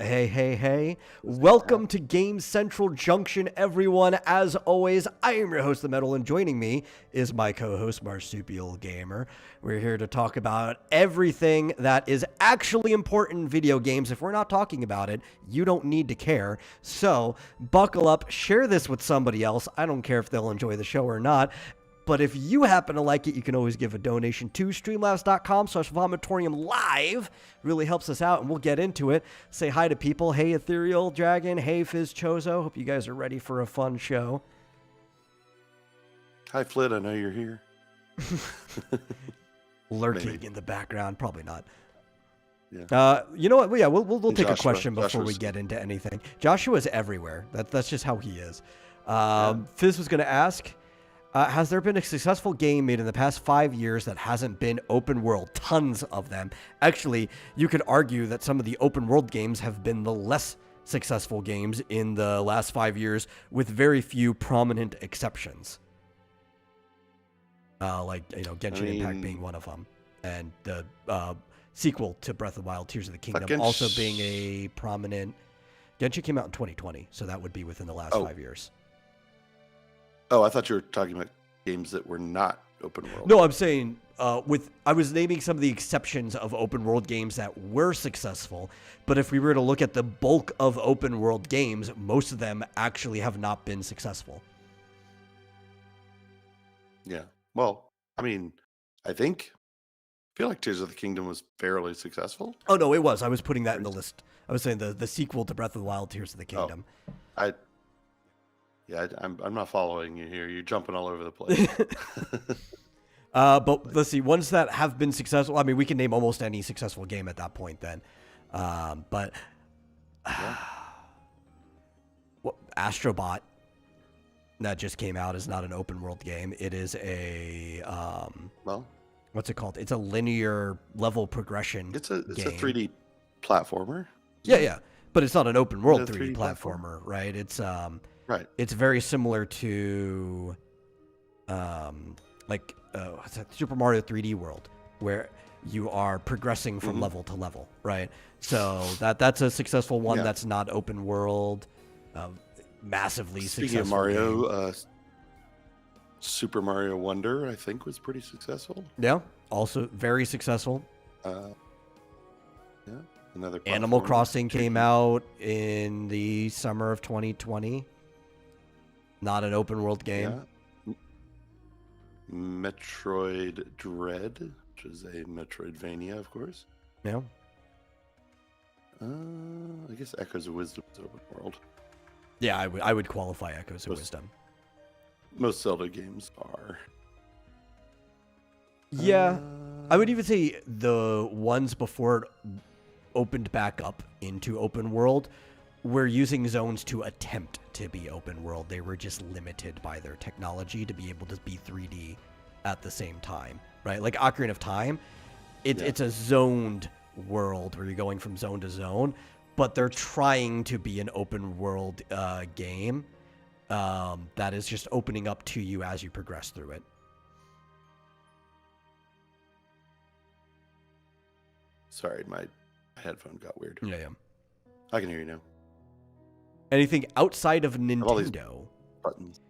Hey. Welcome to Game Central Junction, everyone. As always, I am your host, The Metal, and joining me is my co-host, Marsupial Gamer. We're here to talk about everything that is actually important in video games. If we're not talking about it, you don't need to care. So, buckle up, share this with somebody else. I don't care if they'll enjoy the show or not. But if you happen to like it, you can always give a donation to streamlabs.com/vomitorium live. Really helps us out, and we'll get into it. Say hi to people. Hey, Ethereal Dragon. Hey, Fizz Chozo. Hope you guys are ready for a fun show. Hi, Flit. I know you're here. Lurking Maybe. in the background. Probably not. Yeah. You know what? Well, yeah, we'll take a Joshua. question before we get into anything. Joshua's everywhere. That's just how he is. Fizz was going to ask... has there been a successful game made in the past 5 years that hasn't been open world? Tons of them. Actually, you could argue that some of the open world games have been the less successful games in the last 5 years, with very few prominent exceptions. Genshin Impact being one of them. And the sequel to Breath of the Wild, Tears of the Kingdom, also being a prominent... Genshin came out in 2020, so that would be within the last 5 years. Oh, I thought you were talking about games that were not open world. No, I'm saying I was naming some of the exceptions of open world games that were successful, but if we were to look at the bulk of open world games, most of them actually have not been successful. Yeah. Well, I mean, I feel like Tears of the Kingdom was fairly successful. Oh, no, it was. I was putting that in the list. I was saying the sequel to Breath of the Wild, Tears of the Kingdom. I'm not following you here. You're jumping all over the place. But let's see, ones that have been successful. I mean, we can name almost any successful game at that point then. Astrobot that just came out is not an open world game. It is a what's it called? It's a linear level progression. It's a game. 3D platformer. Yeah, but it's not an open world 3D platformer, right? It's right. It's very similar to Super Mario 3D World, where you are progressing from level to level, right? So that's a successful one. That's not open world. Massively Speaking successful. of Mario, Super Mario Wonder, I think, was pretty successful. Yeah, also very successful. Another Animal Crossing came out in the summer of 2020. Not an open world game. Yeah. Metroid Dread, which is a Metroidvania, of course. Yeah. I guess Echoes of Wisdom is open world. Yeah, I would qualify Echoes of Wisdom. Most Zelda games are. Yeah. I would even say the ones before it opened back up into open world were using zones to attempt to be open world. They were just limited by their technology to be able to be 3D at the same time, right? Like Ocarina of Time, it's a zoned world where you're going from zone to zone, but they're trying to be an open world game that is just opening up to you as you progress through it. Sorry, my headphone got weird. Yeah. I can hear you now. Anything outside of Nintendo? All these buttons.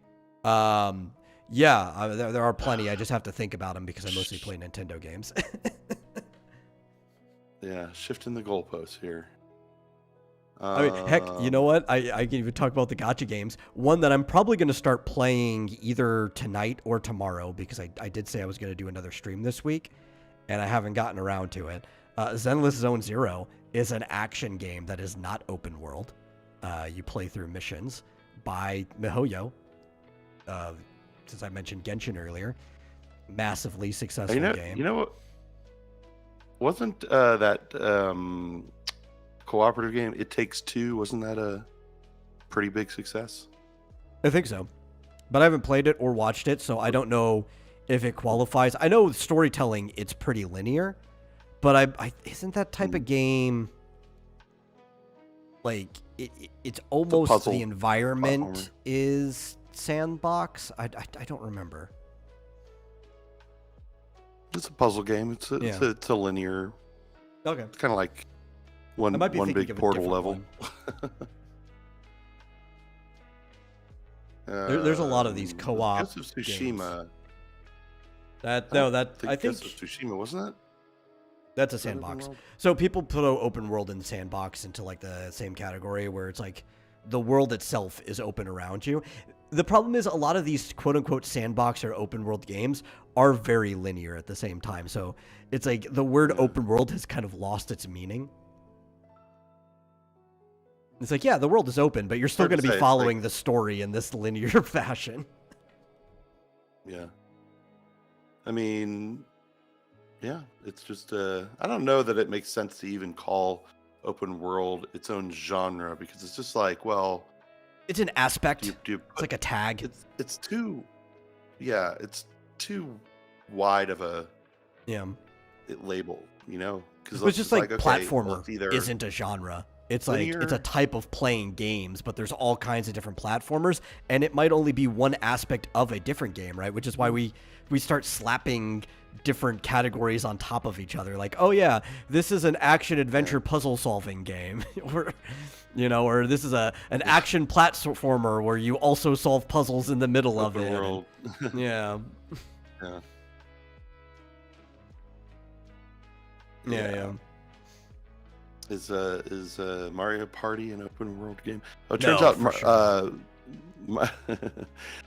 There are plenty. I just have to think about them because I mostly play Nintendo games. Yeah, shifting the goalposts here. I mean, heck, you know what? I can even talk about the gacha games. One that I'm probably going to start playing either tonight or tomorrow because I did say I was going to do another stream this week, and I haven't gotten around to it. Zenless Zone Zero is an action game that is not open world. You play through missions by MiHoYo. Since I mentioned Genshin earlier, massively successful game. You know what? Wasn't that cooperative game, It Takes Two, wasn't that a pretty big success? I think so. But I haven't played it or watched it, so I don't know if it qualifies. I know with storytelling, it's pretty linear, but isn't that type of game... Like, it's almost the environment platformer. Is sandbox? I don't remember. It's a puzzle game. It's a linear. Okay. It's kind of like One I might be one thinking big of a portal different level. one. There's a lot of these co-op Ghost of games. Tsushima. That I no, don't that I Ghost think of Tsushima, wasn't it? that's a Was that open sandbox. world? So people put open world and sandbox into like the same category where it's like the world itself is open around you. The problem is a lot of these quote unquote sandbox or open world games are very linear at the same time. So it's like the word Yeah. open world has kind of lost its meaning. It's like, yeah, the world is open, but you're still Hard to going to be say, it's following the story in this linear fashion. Yeah. I mean, yeah, it's just I don't know that it makes sense to even call open world its own genre, because it's just like, well, It's an aspect. do you It's like a tag. it's too, yeah, it's too wide of a Yeah. label, because It's just like okay, well, platformer it's either isn't a genre. It's like it's a linear. type of playing games, but there's all kinds of different platformers, and it might only be one aspect of a different game, right? Which is why we start slapping different categories on top of each other. Like, oh yeah, this is an action adventure puzzle solving game, or or this is an action platformer where you also solve puzzles in the middle of Open it. world. Yeah. Yeah. Yeah. Is Mario Party an open world game? Oh, it turns No, out for sure.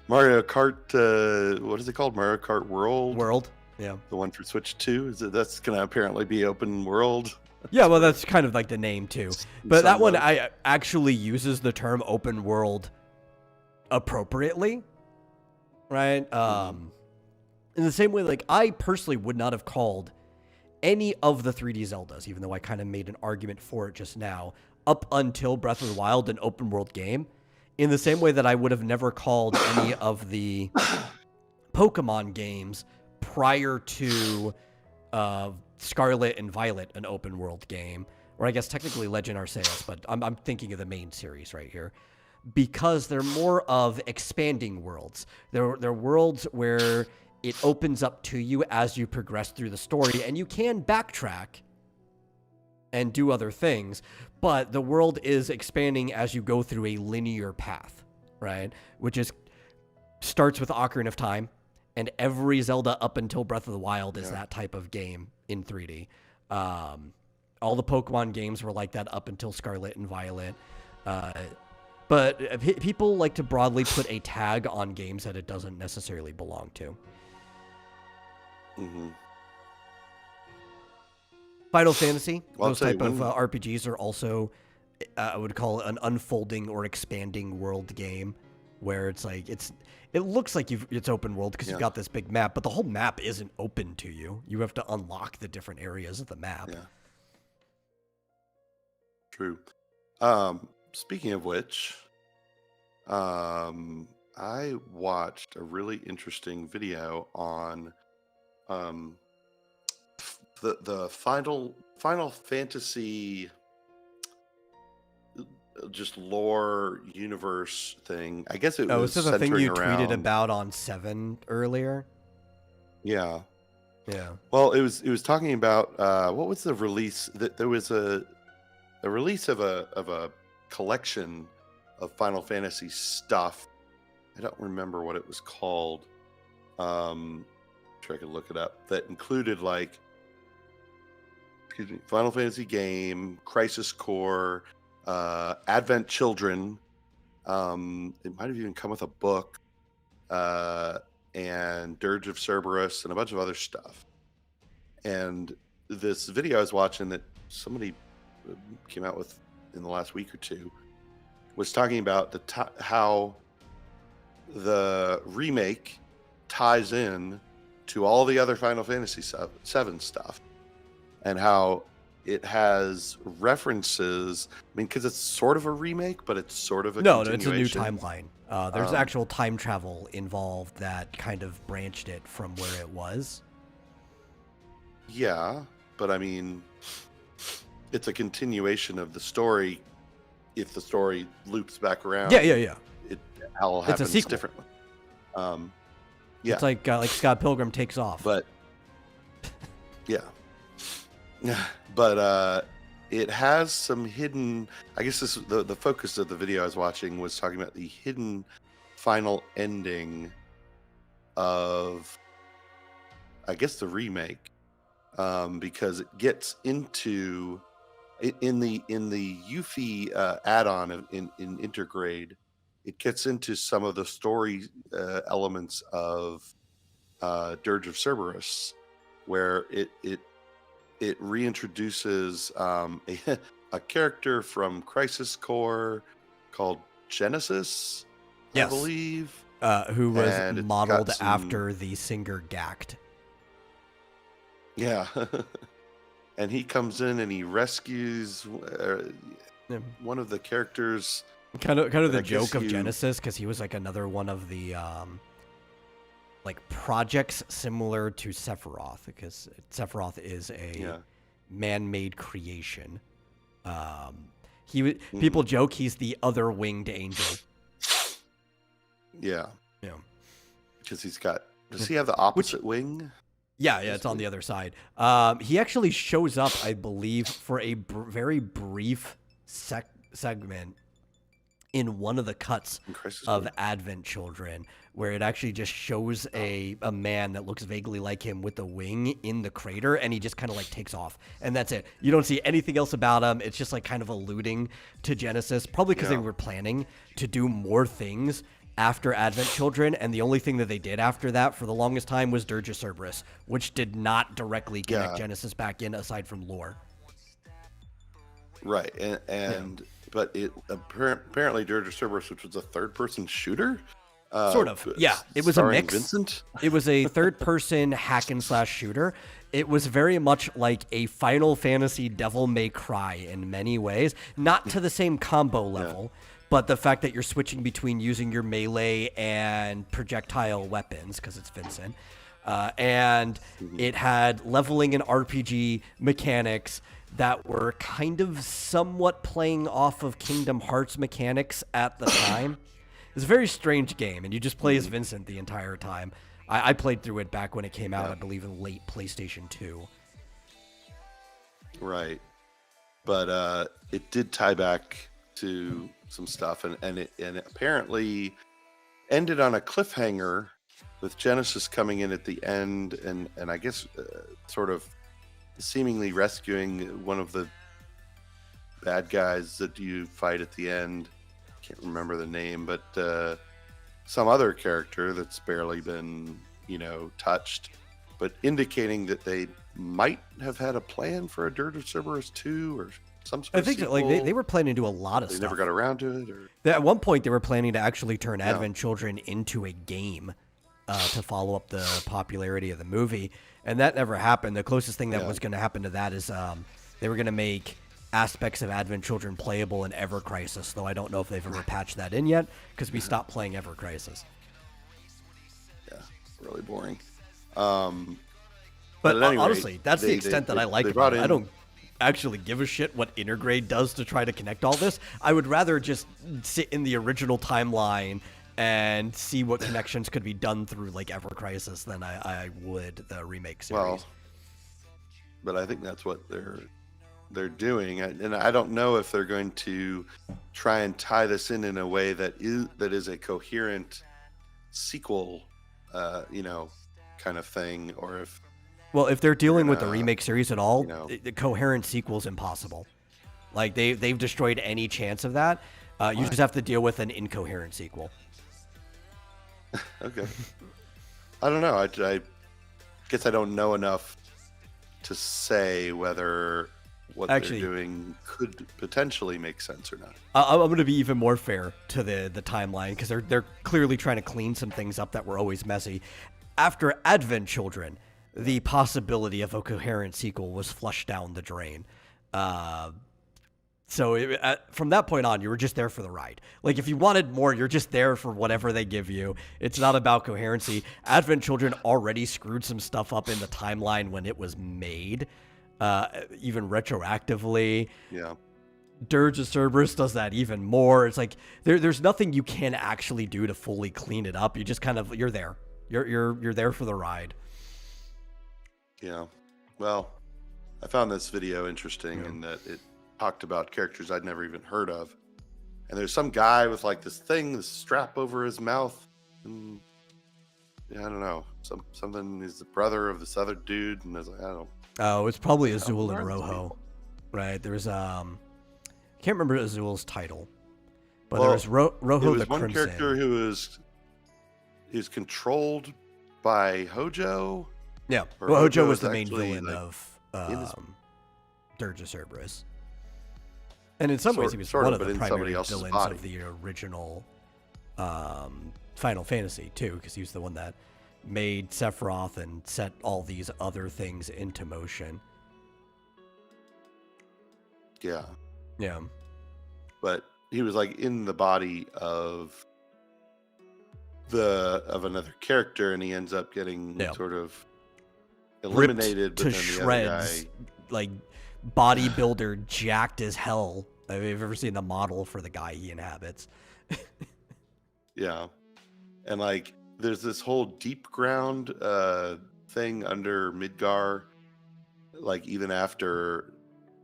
Mario Kart. What is it called? Mario Kart World. Yeah. the one for Switch 2. That's going to apparently be open world. Yeah, well, that's kind of like the name too. in But some that one mode. I actually uses the term open world appropriately, right? In the same way, like I personally would not have called any of the 3D Zeldas, even though I kind of made an argument for it just now, up until Breath of the Wild an open world game. In the same way that I would have never called any of the Pokemon games prior to Scarlet and Violet an open world game, or I guess technically Legend Arceus, but I'm thinking of the main series right here, because they're more of expanding worlds. They're worlds where it opens up to you as you progress through the story, and you can backtrack and do other things, but the world is expanding as you go through a linear path, right? Which is starts with Ocarina of Time, and every Zelda up until Breath of the Wild is that type of game in 3D. All the Pokemon games were like that up until Scarlet and Violet. But people like to broadly put a tag on games that it doesn't necessarily belong to. Mm-hmm. Final Fantasy, Well, those type of RPGs are also, I would call it an unfolding or expanding world game, where it's like it looks like it's open world because you've got this big map, but the whole map isn't open to you. You have to unlock the different areas of the map. Yeah. True. Speaking of which, I watched a really interesting video on the Final Fantasy just lore universe thing. I guess it was this is a thing you centering tweeted around. about on 7 earlier. Yeah. Yeah. Well, it was talking about what was the release? There was a release of a collection of Final Fantasy stuff. I don't remember what it was called. Sure I could look it up. That included Final Fantasy game, Crisis Core, Advent Children. It might have even come with a book, and Dirge of Cerberus, and a bunch of other stuff. And this video I was watching that somebody came out with in the last week or two was talking about how the remake ties in to all the other Final Fantasy 7 stuff, and how it has references. I mean, because it's sort of a remake, but it's sort of a No, it's a new continuation. timeline. There's actual time travel involved that kind of branched it from where it was. Yeah, but I mean, it's a continuation of the story. If the story loops back around, Yeah. it all happens sequel. differently. Yeah, It's like Scott Pilgrim takes off. but yeah, but it has some hidden. I guess this the focus of the video I was watching was talking about the hidden final ending of, I guess, the remake, because it gets into in the Yuffie add-on in Intergrade. It gets into some of the story elements of Dirge of Cerberus, where it reintroduces a character from Crisis Core called Genesis, I believe. Who was And modeled after the singer Gact. Yeah. And he comes in and he rescues one of the characters. Kind of the joke of Genesis, because he was like another one of the like projects similar to Sephiroth, because Sephiroth is a man-made creation. People joke he's the other winged angel. Yeah. Yeah. Because he's got. Does he have the opposite wing? Yeah, it's on the other side. He actually shows up, I believe, for a very brief segment in one of the cuts of Advent Children, where it actually just shows a man that looks vaguely like him with a wing in the crater, and he just kind of like takes off, and that's it. You don't see anything else about him. It's just like kind of alluding to Genesis, probably because they were planning to do more things after Advent Children, and the only thing that they did after that for the longest time was Dirge of Cerberus, which did not directly connect Genesis back in aside from lore. Right, but it apparently Dirge of Cerberus, which was a third-person shooter. Sort of, yeah. It was a mix. Vincent? It was a third-person hack-and-slash shooter. It was very much like a Final Fantasy Devil May Cry in many ways, not to the same combo level. But the fact that you're switching between using your melee and projectile weapons, because it's Vincent, and it had leveling and RPG mechanics that were kind of somewhat playing off of Kingdom Hearts mechanics at the time. It's a very strange game, and you just play as Vincent the entire time. I played through it back when it came out, I believe, in late PlayStation 2. Right. But it did tie back to some stuff, and it apparently ended on a cliffhanger with Genesis coming in at the end, and I guess sort of seemingly rescuing one of the bad guys that you fight at the end. Can't remember the name, but some other character that's barely been touched, but indicating that they might have had a plan for a Dirge of Cerberus 2 or some sort of sequel. Like they were planning to do a lot of stuff. They never got around to it. At one point, they were planning to actually turn Advent Children into a game to follow up the popularity of the movie, and that never happened. The closest thing that was going to happen to that is they were going to make aspects of Advent Children playable in Ever Crisis, though I don't know if they've ever patched that in yet, because we stopped playing Ever Crisis. Yeah, really boring. But anyway, honestly, that's the extent that I like about it. I don't actually give a shit what Intergrade does to try to connect all this. I would rather just sit in the original timeline and see what connections could be done through like Ever Crisis than I would the remake series. Well, but I think that's what they're doing, and I don't know if they're going to try and tie this in a way that is a coherent sequel, kind of thing, or if. Well, if they're dealing with the remake series at all, the coherent sequel is impossible. Like they've destroyed any chance of that. You just have to deal with an incoherent sequel. Okay. I don't know. I guess I don't know enough to say whether what they're doing could potentially make sense or not. I'm going to be even more fair to the timeline, because they're clearly trying to clean some things up that were always messy. After Advent Children, the possibility of a coherent sequel was flushed down the drain. So from that point on, you were just there for the ride. Like, if you wanted more, you're just there for whatever they give you. It's not about coherency. Advent Children already screwed some stuff up in the timeline when it was made, even retroactively. Yeah. Dirge of Cerberus does that even more. It's like there's nothing you can actually do to fully clean it up. You just kind of, you're there. You're there for the ride. Yeah. Well, I found this video interesting in that talked about characters I'd never even heard of. And there's some guy with like this strap over his mouth. And yeah, I don't know. Something is the brother of this other dude. And I was like, I don't know. Oh, it's probably Azul and Rojo. Right. There's, I can't remember Azul's title. But there was Rojo the one Crimson. Character who is controlled by Hojo. Yeah. Well, Hojo was the main villain of Dirge of Cerberus. And in some ways, he was one of the primary villains of the original Final Fantasy, too, because he was the one that made Sephiroth and set all these other things into motion. Yeah. Yeah. But he was like in the body of another character, and he ends up getting sort of eliminated to shreds, like bodybuilder, jacked as hell. Have you ever seen the model for the guy he inhabits? Yeah, and like there's this whole deep ground thing under Midgar, like even after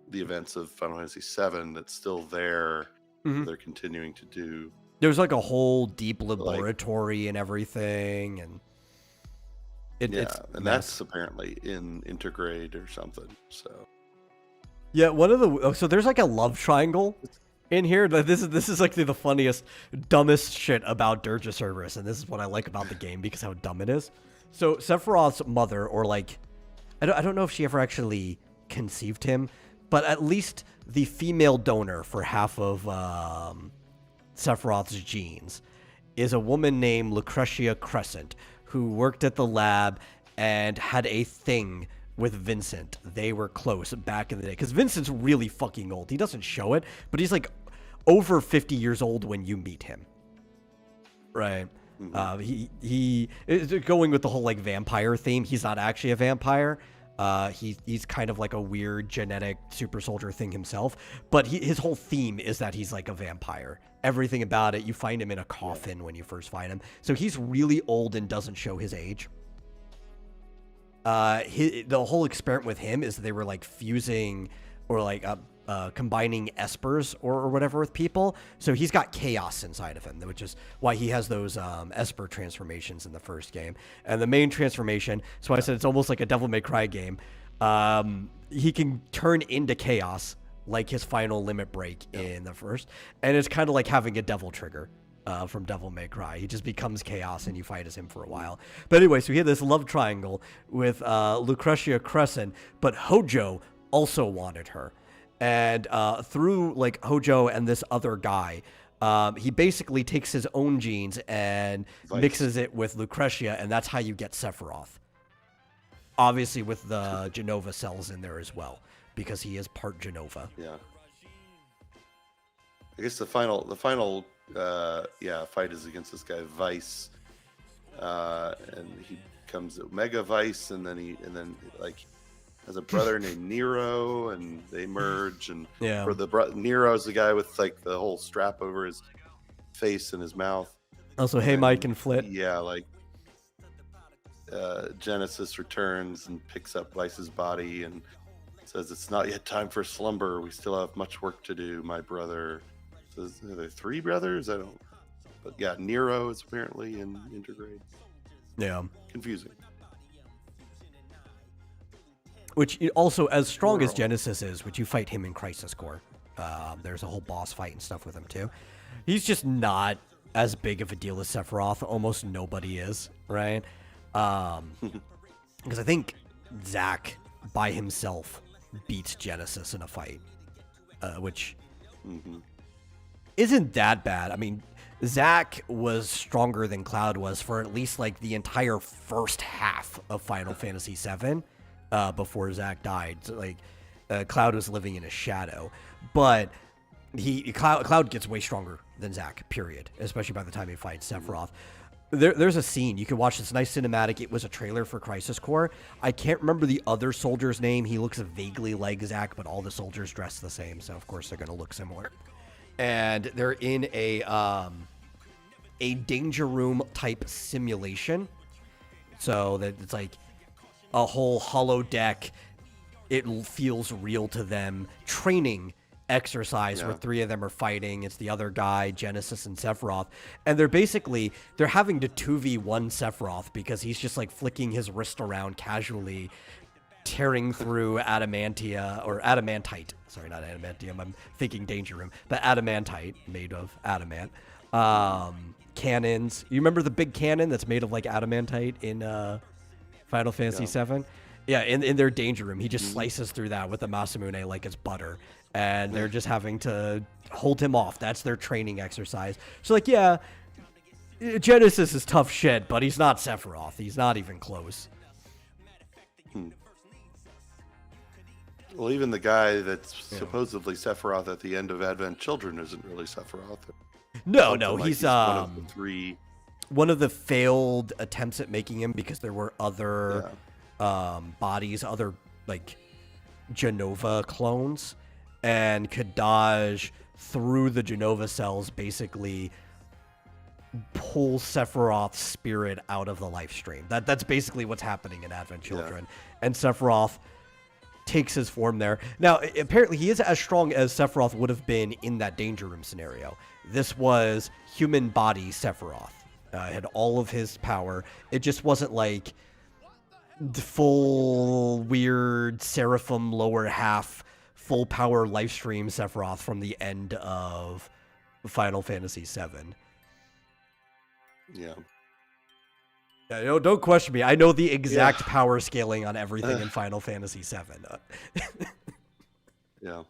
the events of Final Fantasy VII, that's still there. Mm-hmm. They're continuing to do. There's like a whole deep laboratory and everything, and that's apparently in Intergrade or something. So yeah, so there's like a love triangle in here. This is like the funniest, dumbest shit about Dirge of Cerberus, and this is what I like about the game because how dumb it is. So Sephiroth's mother, or like, I don't know if she ever actually conceived him, but at least the female donor for half of Sephiroth's genes is a woman named Lucretia Crescent, who worked at the lab and had a thing with Vincent. They were close back in the day, because Vincent's really fucking old. He doesn't show it, but he's like over 50 years old when you meet him. Right. Mm-hmm. He is going with the whole like vampire theme. He's not actually a vampire. He's kind of like a weird genetic super soldier thing himself, but his whole theme is that he's like a vampire. Everything about it, you find him in a coffin when you first find him. So he's really old and doesn't show his age. The whole experiment with him is that they were like fusing or like combining espers or whatever with people. So he's got chaos inside of him, which is why he has those esper transformations in the first game. And the main transformation, so I said it's almost like a Devil May Cry game. He can turn into chaos like his final limit break in the first. And it's kind of like having a devil trigger from Devil May Cry. He just becomes chaos and you fight as him for a while. But anyway, so he had this love triangle with Lucretia Crescent, but Hojo also wanted her. And through like Hojo and this other guy, he basically takes his own genes and mixes it with Lucretia, and that's how you get Sephiroth. Obviously with the Genova cells in there as well, because he is part Genova. Yeah. I guess the final fight is against this guy Vice, and he comes Omega Vice, and then like has a brother named Nero, and they merge. And Nero's the guy with like the whole strap over his face and his mouth. Also, hey, Mike and Flit. Yeah, like Genesis returns and picks up Vice's body and says, "It's not yet time for slumber. We still have much work to do, my brother." Says, are there three brothers? I don't. But yeah, Nero is apparently in Intergrade. Yeah. Confusing. Which also, as strong as Genesis is, which you fight him in Crisis Core, there's a whole boss fight and stuff with him too. He's just not as big of a deal as Sephiroth. Almost nobody is, right? Because I think Zack by himself beats Genesis in a fight, which isn't that bad. I mean, Zack was stronger than Cloud was for at least like the entire first half of Final Fantasy VII. Before Zack died. So, like, Cloud was living in a shadow, but Cloud gets way stronger than Zack, period, especially by the time he fights Sephiroth. There's a scene, you can watch this nice cinematic. It was a trailer for Crisis Core. I can't remember the other soldier's name. He looks vaguely like Zack, but all the soldiers dress the same, so of course they're going to look similar. And they're in a danger room type simulation, so that it's like a whole holodeck. It feels real to them, training exercise where 3 of them are fighting. It's the other guy, Genesis and Sephiroth. And they're having to 2v1 Sephiroth because he's just like flicking his wrist around casually, tearing through adamantite. Sorry, not adamantium. I'm thinking Danger Room. But adamantite, made of adamant. Cannons. You remember the big cannon that's made of like adamantite in Final Fantasy VII? Yeah, in their Danger Room, he just slices through that with the Masamune like it's butter. And they're just having to hold him off. That's their training exercise. So, like, yeah, Genesis is tough shit, but he's not Sephiroth. He's not even close. Well, even the guy that's supposedly Sephiroth at the end of Advent Children isn't really Sephiroth. No, he's one of the 3. One of the failed attempts at making him because there were other bodies, other, like, Genova clones. And Kadaj, through the Genova cells, basically pull Sephiroth's spirit out of the life stream. That's basically what's happening in Advent Children. And Sephiroth takes his form there. Now, apparently he is as strong as Sephiroth would have been in that Danger Room scenario. This was human body Sephiroth. Had all of his power. It just wasn't like the full weird Seraphim lower half full power life stream Sephiroth from the end of Final Fantasy VII. Yeah. Yeah, don't question me. I know the exact power scaling on everything in Final Fantasy VII. Yeah.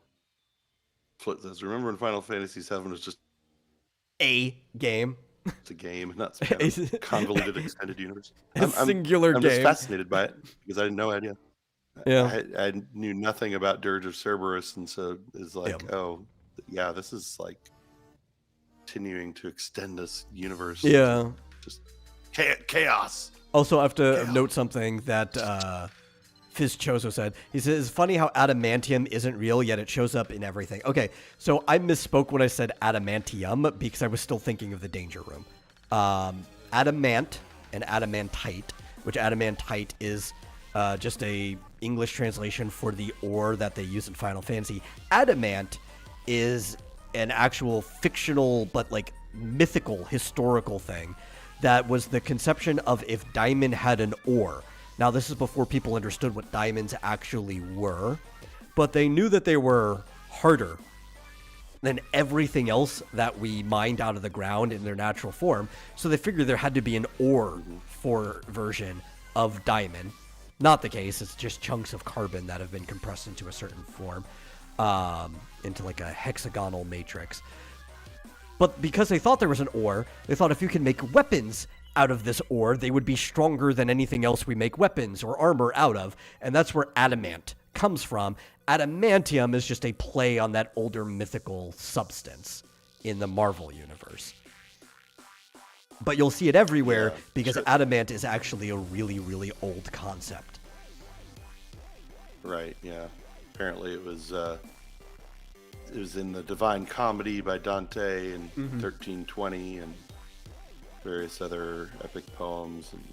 Flip this. Remember when Final Fantasy VII was just a game? It's a game, not some kind of convoluted extended universe. Singular game. I'm just fascinated by it because I had no idea. Yeah. I knew nothing about Dirge of Cerberus, and so it's like, this is like continuing to extend this universe. Yeah. Just chaos. Also, I have to note something that Fizz Chozo said. He says, it's funny how adamantium isn't real, yet it shows up in everything. Okay, so I misspoke when I said adamantium because I was still thinking of the Danger Room. Adamant and adamantite, which adamantite is just a English translation for the ore that they use in Final Fantasy. Adamant is an actual fictional but like mythical historical thing that was the conception of if diamond had an ore. Now, this is before people understood what diamonds actually were, but they knew that they were harder than everything else that we mined out of the ground in their natural form. So they figured there had to be an ore for version of diamond. Not the case. It's just chunks of carbon that have been compressed into a certain form, into like a hexagonal matrix. But because they thought there was an ore, they thought if you can make weapons out of this ore, they would be stronger than anything else we make weapons or armor out of. And that's where adamant comes from. Adamantium is just a play on that older mythical substance in the Marvel universe. But you'll see it everywhere because adamant is actually a really, really old concept. Right, yeah. Apparently it was in the Divine Comedy by Dante in 1320 and various other epic poems. And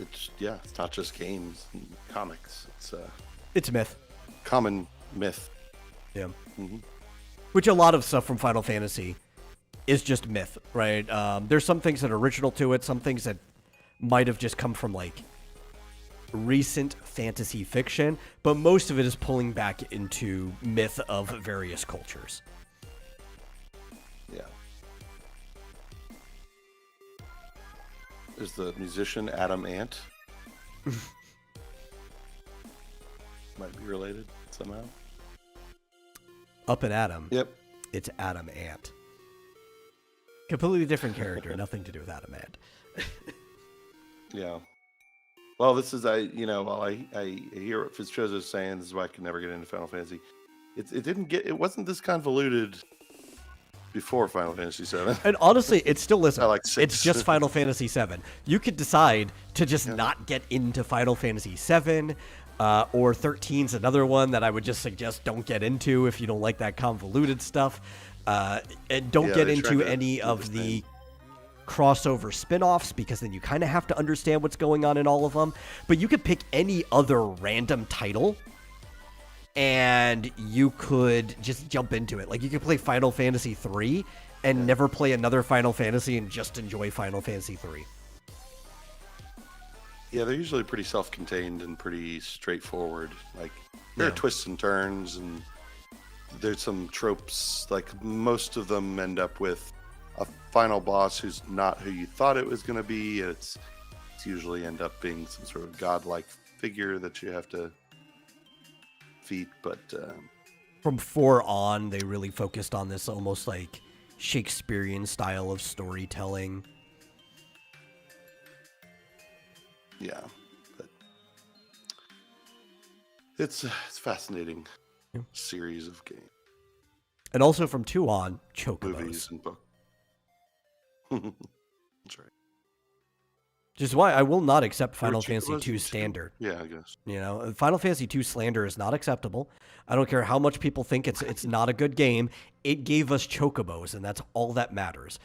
it's not just games and comics. It's myth. Common myth. Yeah. Which a lot of stuff from Final Fantasy is just myth, right? There's some things that are original to it, some things that might have just come from like recent fantasy fiction, but most of it is pulling back into myth of various cultures. Yeah. Is the musician Adam Ant? Might be related somehow. Up and Adam. Yep. It's Adam Ant. Completely different character, nothing to do with Adam Ant. Yeah. Well, this is while I hear what Fitzgerald is saying, this is why I could never get into Final Fantasy. It wasn't this convoluted before Final Fantasy VII. And honestly, it's still it's just Final Fantasy VII. You could decide to just not get into Final Fantasy VII, or 13's another one that I would just suggest don't get into if you don't like that convoluted stuff. And don't get into any of the crossover spin-offs because then you kind of have to understand what's going on in all of them. But you could pick any other random title and you could just jump into it. Like, you could play Final Fantasy 3 and never play another Final Fantasy and just enjoy Final Fantasy 3. Yeah, they're usually pretty self-contained and pretty straightforward. Like, there are twists and turns, and there's some tropes. Like, most of them end up with a final boss who's not who you thought it was going to be. It's usually end up being some sort of godlike figure that you have to feat. But from 4 on, they really focused on this almost like Shakespearean style of storytelling. Yeah, but it's fascinating series of games. And also from 2 on, Chocobos. Movies and books. That's right. Which is why I will not accept Final Chocobos Fantasy 2 and standard. Yeah, I guess. You know, Final Fantasy 2 slander is not acceptable. I don't care how much people think it's not a good game. It gave us Chocobos, and that's all that matters.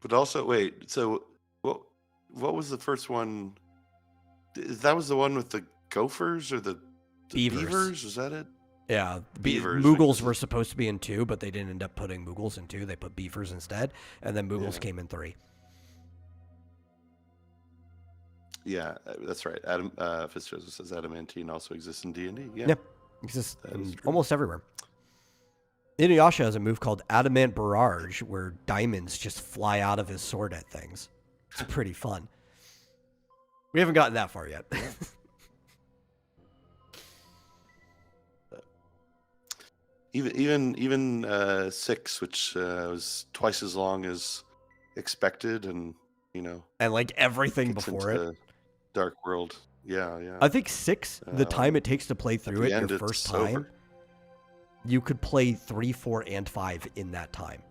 But also, wait. So, what was the first one? That was the one with the gophers or the beavers? Is that it? Yeah, Beavers. Moogles were supposed to be in 2, but they didn't end up putting Moogles in 2. They put Beavers instead, and then Moogles came in 3. Yeah, that's right. Adam Fitzgerald says adamantine also exists in D&D. Yeah, exists almost everywhere. Inuyasha has a move called Adamant Barrage, where diamonds just fly out of his sword at things. It's pretty fun. We haven't gotten that far yet. even 6, which was twice as long as expected, and and like everything before it. Dark World. Yeah. I think 6, the time it takes to play through it your first time, you could play 3, 4, and 5 in that time.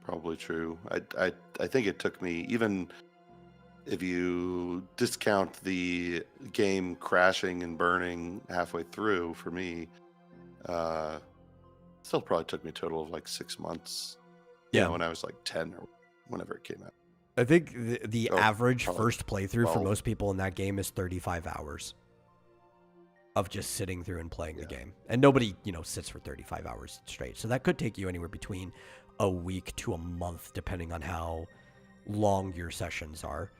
Probably true. I think it took me, even if you discount the game crashing and burning halfway through, for me, still probably took me a total of like 6 months. Yeah, when I was like 10 or whenever it came out. I think the average first playthrough 12. for most people in that game is 35 hours of just sitting through and playing the game. And nobody, sits for 35 hours straight. So that could take you anywhere between a week to a month, depending on how long your sessions are.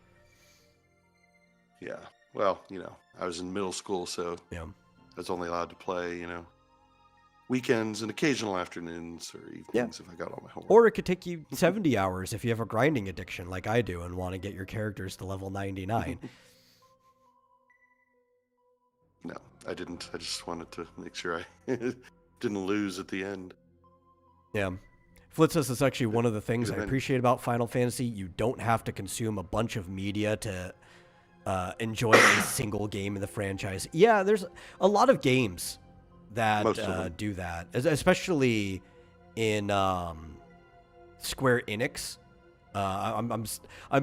Yeah. Well, I was in middle school, so I was only allowed to play, weekends and occasional afternoons or evenings if I got all my homework. Or it could take you 70 hours if you have a grinding addiction like I do and want to get your characters to level 99. No, I didn't. I just wanted to make sure I didn't lose at the end. Yeah. Flitz says it's actually one of the things I appreciate about Final Fantasy. You don't have to consume a bunch of media to enjoy a single game in the franchise. Yeah, there's a lot of games that do that, especially in Square Enix. I'm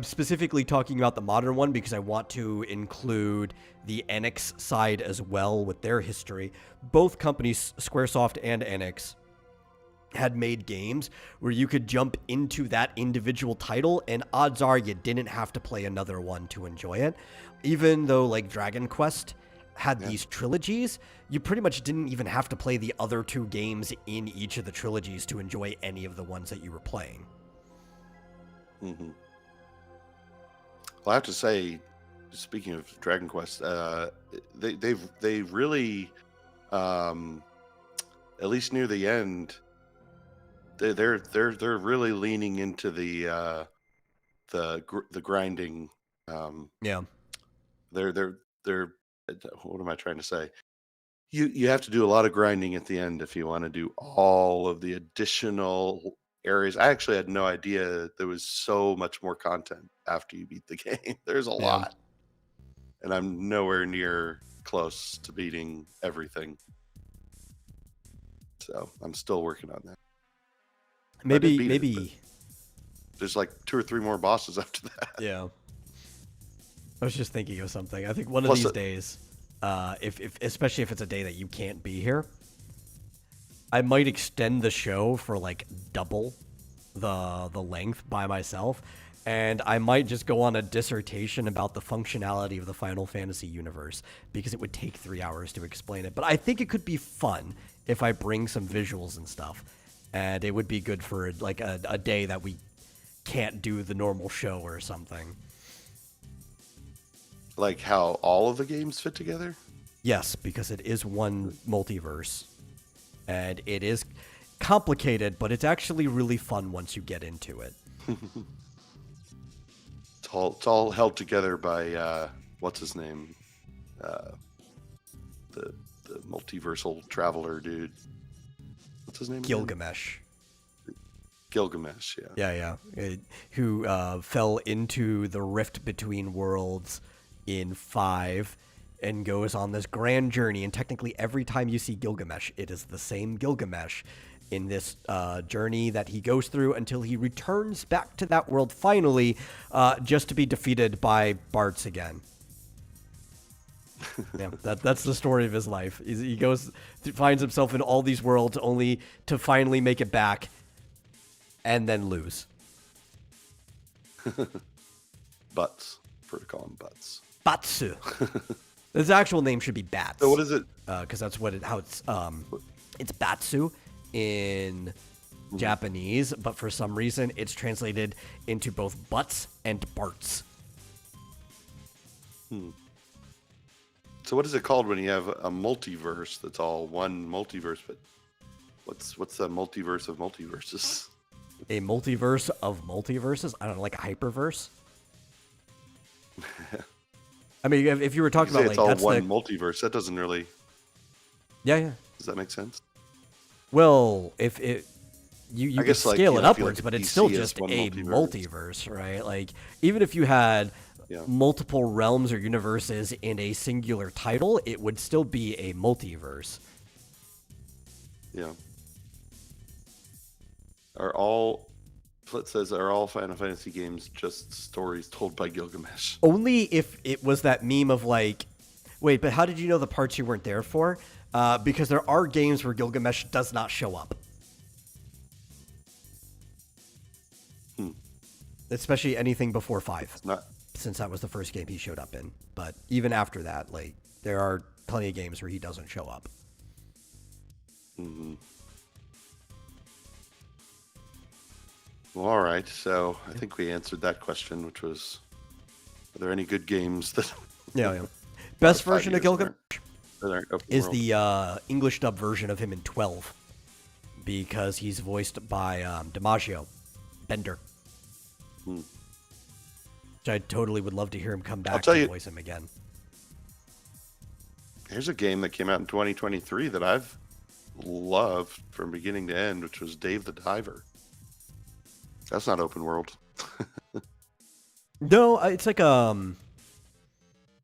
specifically talking about the modern one because I want to include the Enix side as well with their history. Both companies, Squaresoft and Enix, had made games where you could jump into that individual title, and odds are you didn't have to play another one to enjoy it. Even though like Dragon Quest had these trilogies, you pretty much didn't even have to play the other 2 games in each of the trilogies to enjoy any of the ones that you were playing. Mm-hmm. Well, I have to say, speaking of Dragon Quest, they really, at least near the end, they're really leaning into the grinding. They're what am I trying to say? You have to do a lot of grinding at the end if you want to do all of the additional areas. I actually had no idea there was so much more content after you beat the game. There's a lot. And I'm nowhere near close to beating everything. So I'm still working on that. Maybe there's like 2 or 3 more bosses after that. Yeah. I was just thinking of something. I think one of these days, especially if it's a day that you can't be here, I might extend the show for like double the length by myself and I might just go on a dissertation about the functionality of the Final Fantasy universe because it would take 3 hours to explain it. But I think it could be fun if I bring some visuals and stuff, and it would be good for like a day that we can't do the normal show or something. Like how all of the games fit together? Yes, because it is one multiverse, and it is complicated, but it's actually really fun once you get into it. It's all held together by what's his name, the multiversal traveler dude. What's his name? Gilgamesh. Gilgamesh, yeah. Yeah. Who fell into the rift between worlds in 5 and goes on this grand journey. And technically, every time you see Gilgamesh, it is the same Gilgamesh in this journey that he goes through until he returns back to that world finally, just to be defeated by Bartz again. Yeah, that's the story of his life. He finds himself in all these worlds only to finally make it back and then lose. Butts. Prefer to call him Butts. Batsu. His actual name should be Bats. So what is it? Because that's it's Batsu in Japanese, but for some reason it's translated into both Butts and Barts. So what is it called when you have a multiverse that's all one multiverse? But what's the multiverse of multiverses? A multiverse of multiverses? I don't know, like a hyperverse? I mean, if you were talking about it's like all that's one multiverse, that doesn't really. Yeah. Does that make sense? Well, if it you can scale it upwards, like but it's still just a multiverse, right? Like even if you had multiple realms or universes in a singular title, it would still be a multiverse. Yeah. Are all Final Fantasy games just stories told by Gilgamesh? Only if it was that meme of like, wait, but how did you know the parts you weren't there for? Because there are games where Gilgamesh does not show up. Especially anything before 5. Since that was the first game he showed up in. But even after that, like, there are plenty of games where he doesn't show up. Mm-hmm. Well, all right. So I think we answered that question, which was, are there any good games that... Yeah. Best version of Gilgamesh is the English dub version of him in 12. Because he's voiced by DiMaggio, Bender. Which I totally would love to hear him come back to voice him again. Here's a game that came out in 2023 that I've loved from beginning to end, which was Dave the Diver. That's not open world. No, it's like a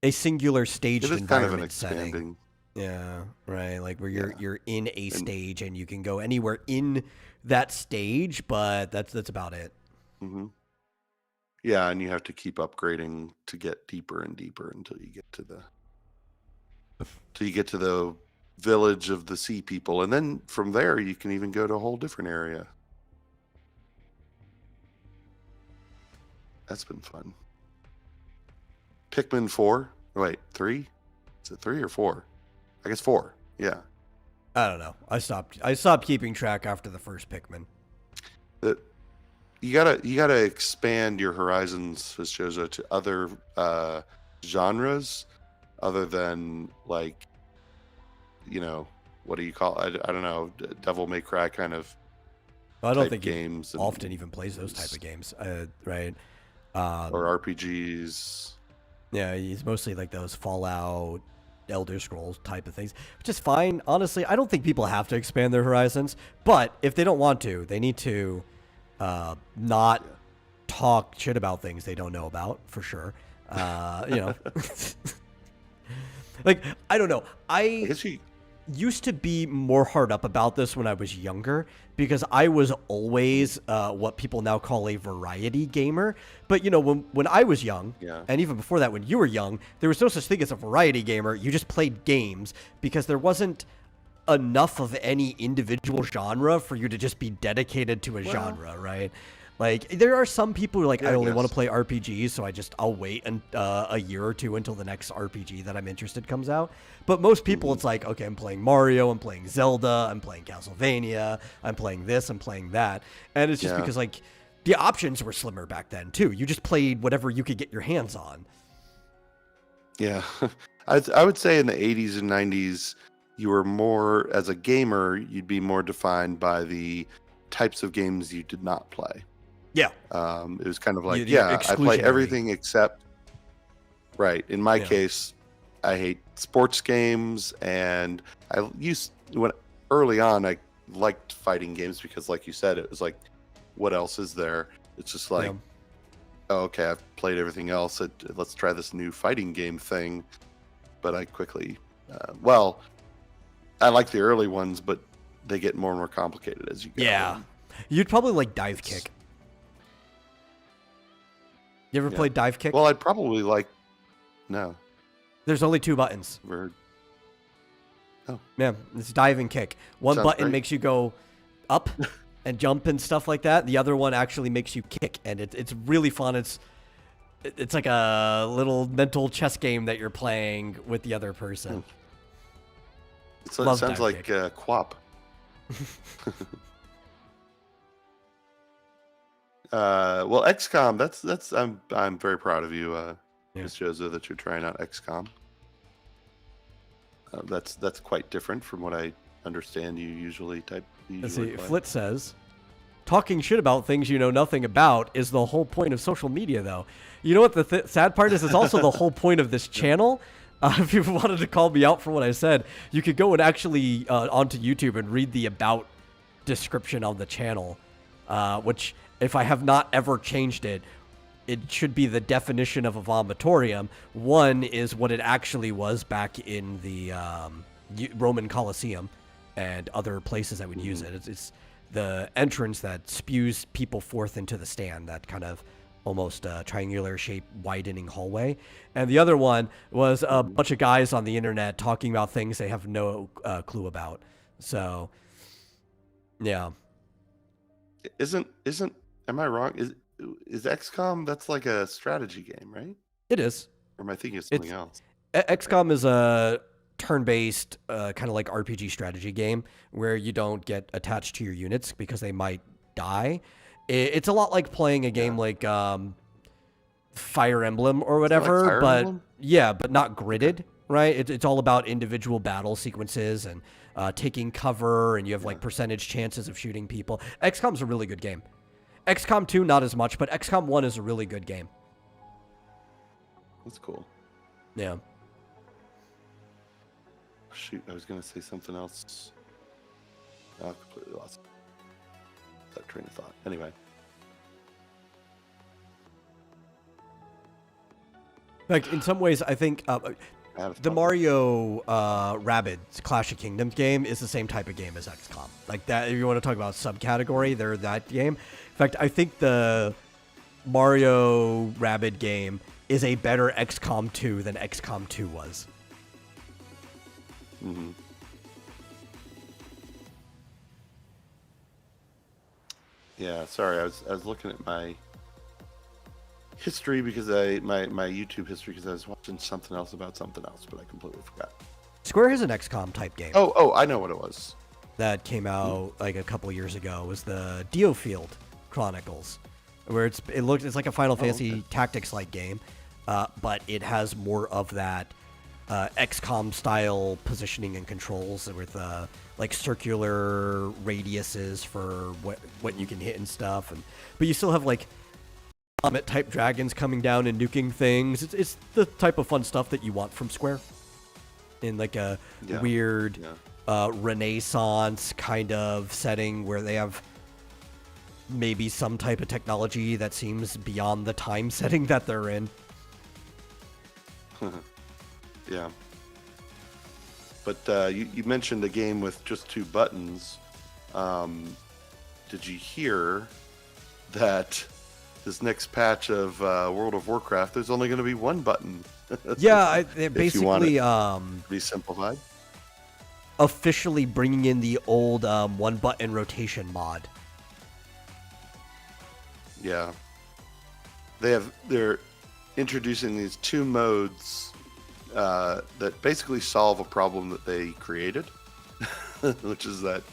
singular staged environment kind of an expanding setting. Yeah, right. Like where you're in a stage and you can go anywhere in that stage, but that's about it. Mm-hmm. Yeah, and you have to keep upgrading to get deeper and deeper until you get to the village of the sea people, and then from there you can even go to a whole different area. That's been fun. Pikmin 4. Wait, 3? Is it 3 or 4? I guess 4. Yeah. I don't know. I stopped keeping track after the first Pikmin. You gotta expand your horizons, says Jojo, to other genres other than like, what do you call it? I don't know, Devil May Cry kind of. I don't think games he often even plays those type of games, right? Or RPGs. Yeah, he's mostly like those Fallout, Elder Scrolls type of things, which is fine. Honestly, I don't think people have to expand their horizons, but if they don't want to, they need to not talk shit about things they don't know about, for sure. Like, I don't know. I guess used to be more hard up about this when I was younger because I was always what people now call a variety gamer. But, when I was young, and even before that, when you were young, there was no such thing as a variety gamer. You just played games because there wasn't enough of any individual genre for you to just be dedicated to a genre, right? Like, there are some people who are like, Yeah, I I only want to guess. play RPGs, so I'll wait a year or two until the next RPG that I'm interested comes out. But most people, it's like, okay, I'm playing Mario, I'm playing Zelda, I'm playing Castlevania, I'm playing this, I'm playing that. And it's just Yeah. because, like, the options were slimmer back then, too. You just played whatever you could get your hands on. Yeah. I would say in the 80s and 90s, you were more, as a gamer, you'd be more defined by the types of games you did not play. Yeah. It was kind of like, You're yeah, I play exclusionary. everything except, right. In my Yeah. case, I hate sports games, and early on, I liked fighting games because, like you said, it was like, what else is there? It's just like, Yeah. oh, okay, I've played everything else. Let's try this new fighting game thing. But I quickly, I like the early ones, but they get more and more complicated as you go. Yeah. You'd probably like Dive Kick. You ever played Dive Kick? Well, I'd probably like, no. There's only 2 buttons. Oh. Yeah, it's dive and kick. One Sounds button great. makes you go up and jump and stuff like that. The other one actually makes you kick, and it's really fun. It's like a little mental chess game that you're playing with the other person. It Love sounds Dive like Kick. QWOP. Well, XCOM. That's I'm very proud of you, Ms. Jozo, that you're trying out XCOM. That's quite different from what I understand you usually Let's play. see, Flit says, talking shit about things you know nothing about is the whole point of social media, though. You know what the sad part is? It's also the whole point of this channel. If you wanted to call me out for what I said, you could go and actually onto YouTube and read the about description of the channel, which, if I have not ever changed it, it should be the definition of a vomitorium. One is what it actually was back in the Roman Colosseum and other places that would use it. It's the entrance that spews people forth into the stand, that kind of almost triangular shape widening hallway. And the other one was a bunch of guys on the internet talking about things they have no clue about. So, yeah. Am I wrong? Is XCOM, that's like a strategy game, right? It is. Or am I thinking of something else? XCOM is a turn-based kind of like RPG strategy game where you don't get attached to your units because they might die. It's a lot like playing a game like Fire Emblem or whatever, Fire but Emblem? yeah, but not gridded, right? It's all about individual battle sequences and taking cover, and you have like percentage chances of shooting people. XCOM's a really good game. XCOM 2, not as much, but XCOM 1 is a really good game. That's cool. Yeah. Shoot, I was going to say something else. I completely lost that train of thought. Anyway. Like, in some ways, I think the Mario Rabbids Clash of Kingdoms game is the same type of game as XCOM. Like that, if you want to talk about subcategory, they're that game. In fact, I think the Mario Rabbids game is a better XCOM 2 than XCOM 2 was. Mm-hmm. Yeah, sorry, I was looking at my history because my YouTube history because I was watching something else about something else, but I completely forgot. Square has an XCOM type game. Oh, I know what it was. That came out like a couple years ago. It was the Diofield Chronicles, where it's like a Final Fantasy Tactics like game, but it has more of that XCOM style positioning and controls with like circular radiuses for what you can hit and stuff, but you still have like comet type dragons coming down and nuking things. It's the type of fun stuff that you want from Square in like a weird Renaissance kind of setting where they have maybe some type of technology that seems beyond the time setting that they're in. Yeah. But you mentioned a game with just 2 buttons. Did you hear that this next patch of World of Warcraft, there's only going to be 1 button? Yeah, they basically be simplified. Officially bringing in the old 1-button rotation mod. Yeah. They're introducing these 2 modes that basically solve a problem that they created, which is that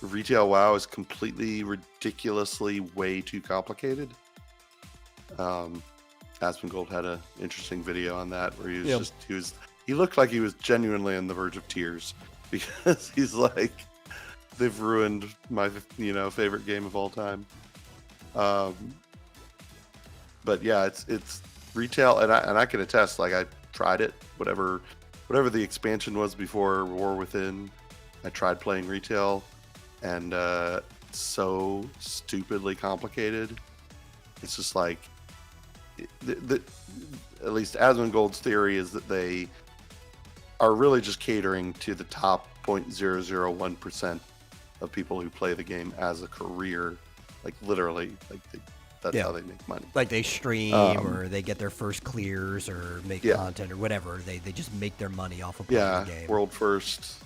retail WoW is completely, ridiculously, way too complicated. Asmongold had an interesting video on that where he looked like he was genuinely on the verge of tears because he's like, they've ruined my favorite game of all time. But yeah, it's retail, and I can attest. Like, I tried it, whatever the expansion was before War Within. I tried playing retail, and so stupidly complicated. It's just like, at least Asmongold's theory is that they are really just catering to the top 0.001% of people who play the game as a career, like literally, like that's how they make money. Like they stream or they get their first clears or make content or whatever. They just make their money off of playing the game. World first.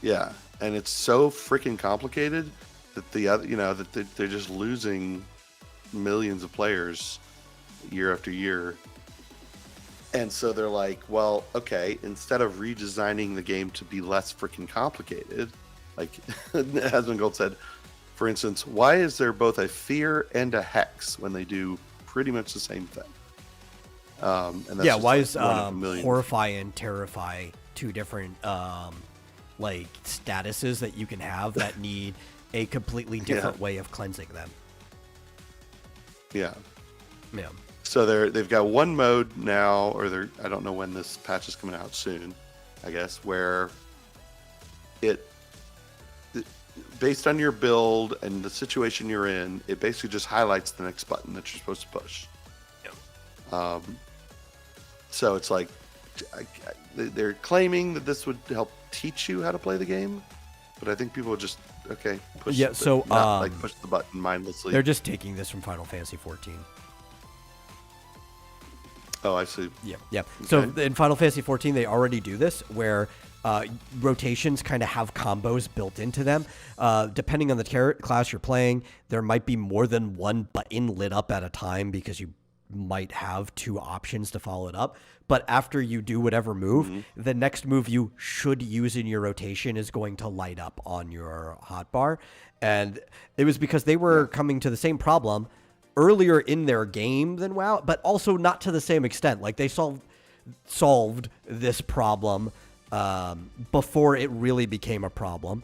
Yeah, and it's so freaking complicated that the other, that they're just losing millions of players year after year. And so they're like, well, okay, instead of redesigning the game to be less freaking complicated, like Asmongold said, for instance, why is there both a fear and a hex when they do pretty much the same thing? And that's why is horrify and terrify 2 different like statuses that you can have that need a completely different way of cleansing them? Yeah. Yeah. So they've got 1 mode now, or I don't know when this patch is coming out soon, I guess, where it based on your build and the situation you're in, it basically just highlights the next button that you're supposed to push. Yep. So it's like they're claiming that this would help teach you how to play the game, but I think people would just push. Yeah. So push the button mindlessly. They're just taking this from Final Fantasy 14. Oh, I see. Yeah. Yeah. Okay. So in Final Fantasy 14, they already do this where rotations kind of have combos built into them. Depending on the class you're playing, there might be more than 1 button lit up at a time because you might have 2 options to follow it up. But after you do whatever move, the next move you should use in your rotation is going to light up on your hotbar. And it was because they were coming to the same problem earlier in their game than WoW, but also not to the same extent. Like they solved this problem before it really became a problem.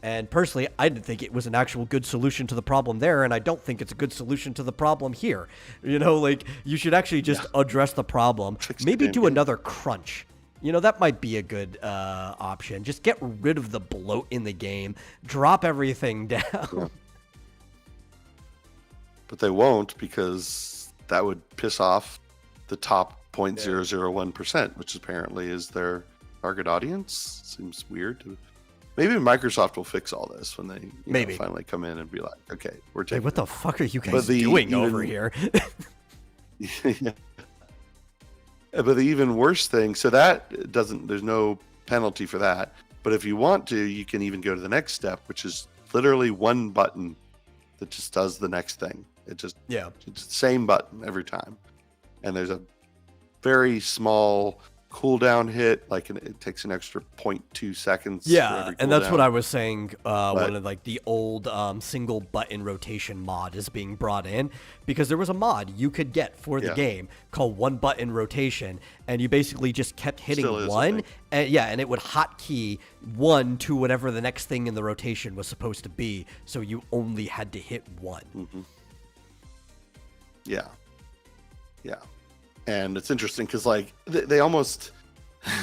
And personally, I didn't think it was an actual good solution to the problem there, and I don't think it's a good solution to the problem here. Like, you should actually just address the problem. Maybe do another crunch. That might be a good option. Just get rid of the bloat in the game. Drop everything down. Yeah. But they won't, because that would piss off the top 0.001%, which apparently is their target audience. Seems weird. Maybe Microsoft will fix all this when they finally come in and be like, okay, we're taking what the fuck are you guys doing over here? Yeah. But the even worse thing, so that there's no penalty for that. But if you want to, you can even go to the next step, which is literally 1 button that just does the next thing. It's the same button every time. And there's a very small cooldown hit, like it takes an extra 0.2 seconds. Yeah, and that's what I was saying. One of the old single button rotation mod is being brought in because there was a mod you could get for the game called 1 button rotation, and you basically just kept hitting 1, and it would hotkey 1 to whatever the next thing in the rotation was supposed to be, so you only had to hit 1. Mm-hmm. Yeah. And it's interesting because, like, they almost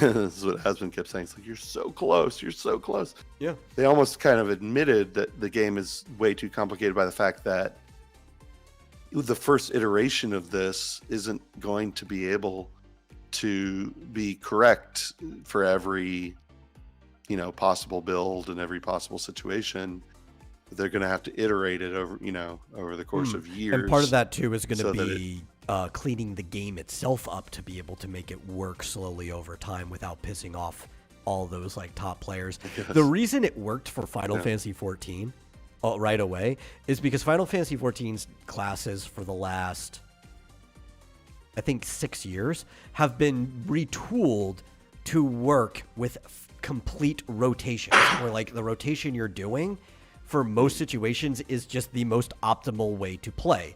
this is what Hasbin kept saying. It's like, you're so close. Yeah. They almost kind of admitted that the game is way too complicated by the fact that the first iteration of this isn't going to be able to be correct for every, possible build and every possible situation. They're going to have to iterate it over the course of years. And part of that too is going to be cleaning the game itself up to be able to make it work slowly over time without pissing off all those top players. The reason it worked for Final Fantasy 14 right away is because Final Fantasy XIV's classes for the last, I think, 6 years have been retooled to work with complete rotation, where like the rotation you're doing for most situations is just the most optimal way to play.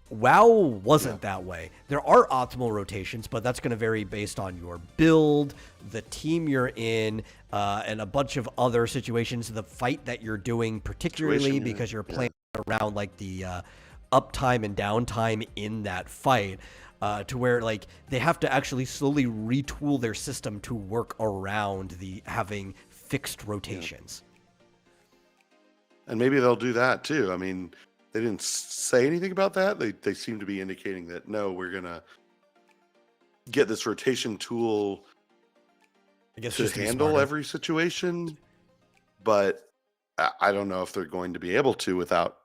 WoW wasn't that way. There are optimal rotations, but that's going to vary based on your build, the team you're in, and a bunch of other situations. The fight that you're doing, particularly because you're playing around like the uptime and downtime in that fight, to where like they have to actually slowly retool their system to work around the having fixed rotations. And maybe they'll do that too. I mean, they didn't say anything about that. They seem to be indicating that, no, we're going to get this rotation tool to handle every situation. But I don't know if they're going to be able to without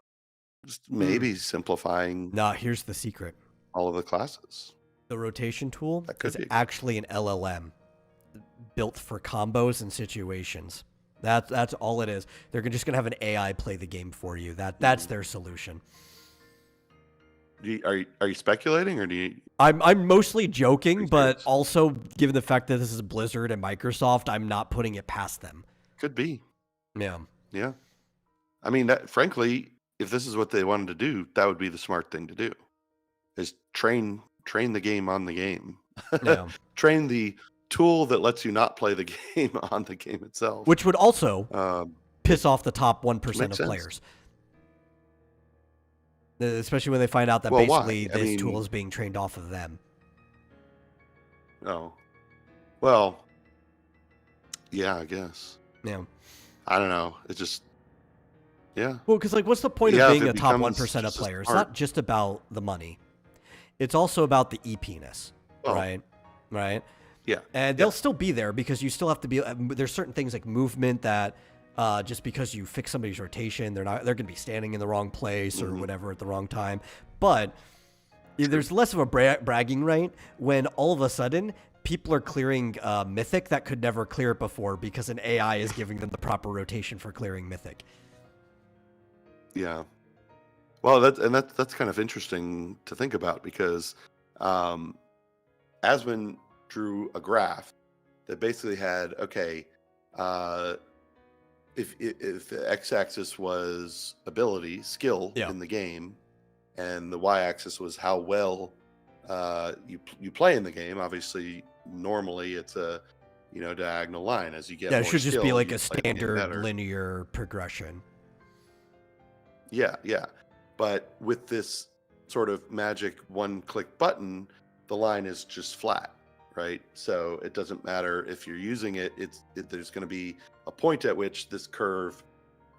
just maybe simplifying. Nah, here's the secret. All of the classes. The rotation tool is actually an LLM built for combos and situations. That's all it is. They're just going to have an AI play the game for you. That's their solution. Are you speculating, or do you? I'm mostly joking, but also given the fact that this is Blizzard and Microsoft, I'm not putting it past them. Could be. Yeah. Yeah. I mean, frankly, if this is what they wanted to do, that would be the smart thing to do. Is train the game on the game. Yeah. Train the tool that lets you not play the game on the game itself, which would also piss off the top 1% of players, especially when they find out that basically this tool is being trained off of them. Oh, well, yeah, I guess. Yeah, I don't know. It's just, yeah. Well, because like, what's the point of being a top 1% of players? It's not just about the money; it's also about the EP-ness, right? Right. Yeah. And they'll still be there because you still have to be, there's certain things like movement that just because you fix somebody's rotation, they're going to be standing in the wrong place or whatever at the wrong time. But there's less of a bragging right when all of a sudden people are clearing Mythic that could never clear it before because an AI is giving them the proper rotation for clearing Mythic. Yeah. Well, that's kind of interesting to think about because Asmund drew a graph that basically had, if the x-axis was ability, skill in the game, and the y-axis was how well you play in the game. Obviously, normally it's a diagonal line as you get. Yeah, it should just be like a standard linear progression. Yeah. But with this sort of magic one-click button, the line is just flat. Right, so it doesn't matter if you're using it. There's going to be a point at which this curve,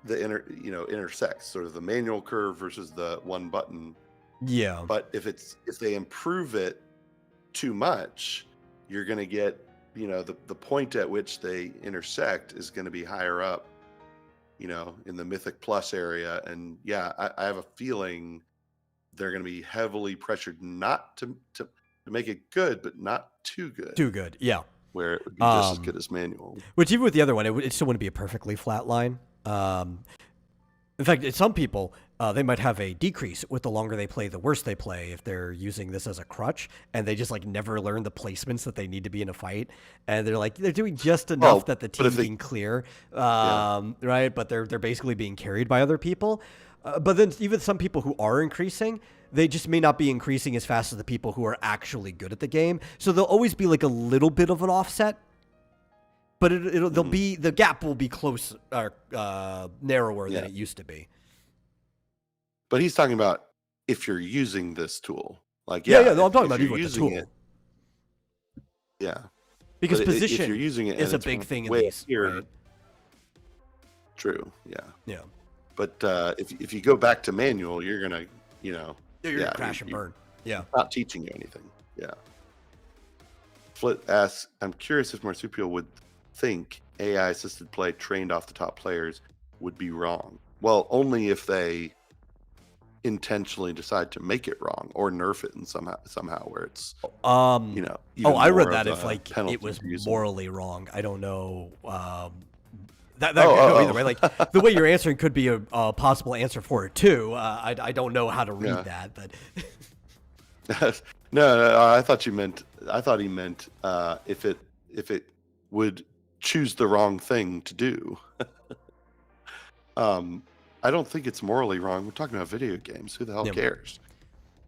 intersects, sort of the manual curve versus the one button. Yeah. But if they improve it too much, you're going to get, the point at which they intersect is going to be higher up, in the Mythic Plus area. And yeah, I have a feeling they're going to be heavily pressured not to make it good, but not too good. Too good, yeah. Where it would be just as good as manual. Which even with the other one, it still wouldn't be a perfectly flat line. In fact, some people, they might have a decrease with the longer they play, the worse they play if they're using this as a crutch, and they just like never learn the placements that they need to be in a fight. And they're doing just enough that the team being clear, right? But they're basically being carried by other people. But then even some people who are increasing, they just may not be increasing as fast as the people who are actually good at the game. So there'll always be like a little bit of an offset, but the gap will be close or narrower than it used to be. But he's talking about if you're using this tool, like no, I'm talking about even with the tool. Yeah, because position if you're using it is a big thing in these. Right? True. Yeah. Yeah. But if you go back to manual, you're gonna, you're gonna crash and burn. Yeah. Not teaching you anything. Yeah. Flit asks, I'm curious if Marsupial would think AI assisted play trained off the top players would be wrong. Well, only if they intentionally decide to make it wrong or nerf it in somehow where it's I read that if like it was morally wrong. I don't know That could go either way. Like the way you're answering could be a possible answer for it too. I don't know how to read that, but no, I thought he meant if it would choose the wrong thing to do. I don't think it's morally wrong. We're talking about video games. Who the hell cares?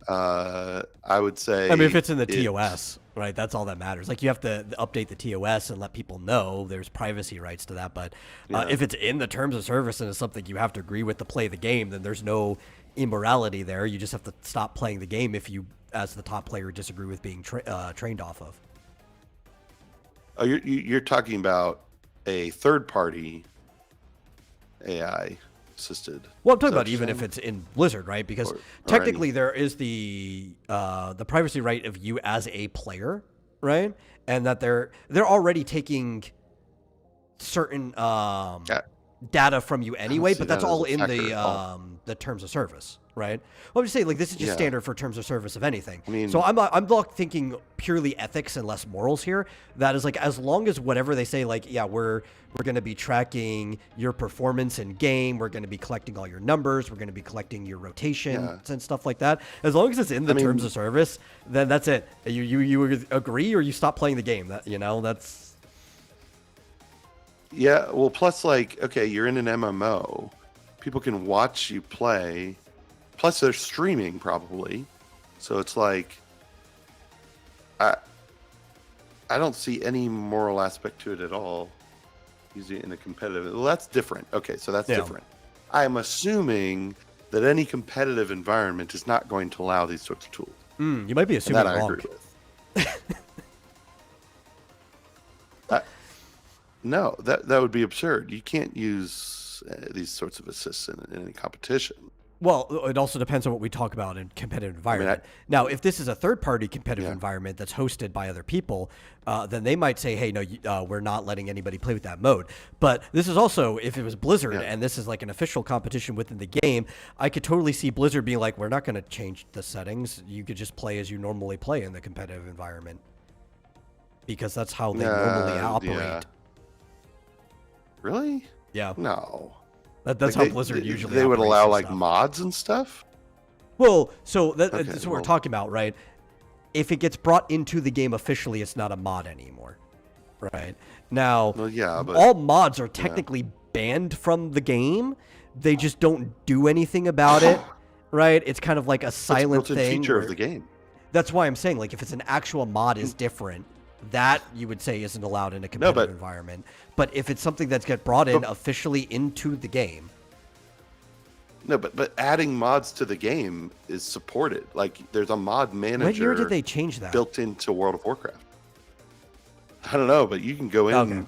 I would say. I mean, if it's in the TOS, right? That's all that matters. Like you have to update the TOS and let people know there's privacy rights to that. But if it's in the terms of service and it's something you have to agree with to play the game, then there's no immorality there. You just have to stop playing the game if you, as the top player, disagree with being trained off of. Oh, you're talking about a third-party AI assisted. Well, I'm talking about even if it's in Blizzard, right? Because technically there is the privacy right of you as a player, right? And that they're already taking certain data from you anyway, but that's all in the terms of service, right? Well, I'm just saying, like, this is just standard for terms of service of anything. I mean, so I'm not thinking purely ethics and less morals here. That is like, as long as whatever they say, like, yeah, we're going to be tracking your performance in game, we're going to be collecting all your numbers, we're going to be collecting your rotations and stuff like that. As long as it's in the terms of service, then that's it. You agree or you stop playing the game. That, you know, that's. Yeah, well, plus, like, okay, you're in an MMO. People can watch you play. Plus, they're streaming, probably. So it's like, I don't see any moral aspect to it at all. Usually in a competitive... Well, that's different. Okay, so that's different. I'm assuming that any competitive environment is not going to allow these sorts of tools. You might be assuming that wrong. I agree with. No, that would be absurd. You can't use these sorts of assists in any competition. Well, it also depends on what we talk about in competitive environment. Now, if this is a third-party competitive environment that's hosted by other people, then they might say, hey, no, we're not letting anybody play with that mode. But this is also, if it was Blizzard and this is like an official competition within the game, I could totally see Blizzard being like, we're not going to change the settings. You could just play as you normally play in the competitive environment. Because that's how they normally operate. Yeah. Really? Yeah. No. That's how Blizzard usually they would allow like stuff. mods and stuff? Well, so that's what we're talking about, right? If it gets brought into the game officially, it's not a mod anymore, right? Now, but all mods are technically banned from the game. They just don't do anything about it, right? It's kind of like a silent thing. Feature of the game. That's why I'm saying, like, if it's an actual mod is different, that you would say isn't allowed in a competitive environment. But if it's something that's get brought in officially into the game. No, but adding mods to the game is supported. Like, there's a mod manager. What year did they change that? Built into World of Warcraft. I don't know, but you can go in. Okay.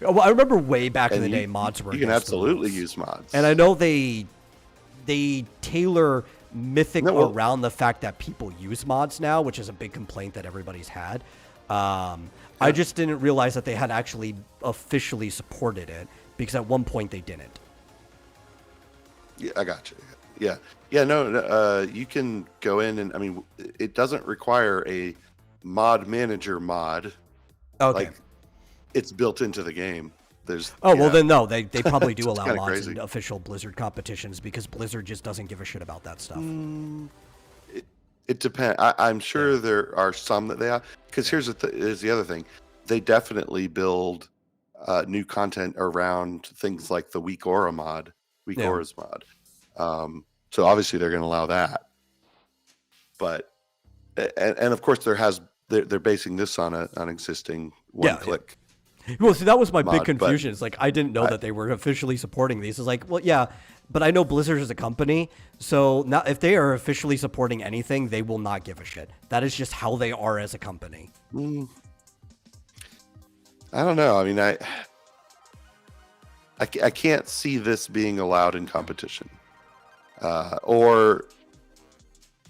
Well, I remember way back in the day, mods were. You can absolutely use mods. And I know they tailor Mythic around the fact that people use mods now, which is a big complaint that everybody's had. I just didn't realize that they had actually officially supported it, because at one point they didn't. Yeah, I got you. Yeah. No. You can go in and, I mean, it doesn't require a mod manager mod. Okay. Like, it's built into the game. Well then no, they probably do allow mods in official Blizzard competitions, because Blizzard just doesn't give a shit about that stuff. It depends. I'm sure there are some that they have. Because here's the other thing. They definitely build new content around things like the Weak Aura mod, Aura's mod. So obviously they're going to allow that. But and of course they're basing this on an existing one-click. Yeah. Well, see, that was my big confusion. It's like, I didn't know that they were officially supporting these. It's like, well, yeah, but I know Blizzard is a company, so now if they are officially supporting anything, they will not give a shit. That is just how they are as a company. I don't know. I mean, I can't see this being allowed in competition. Or,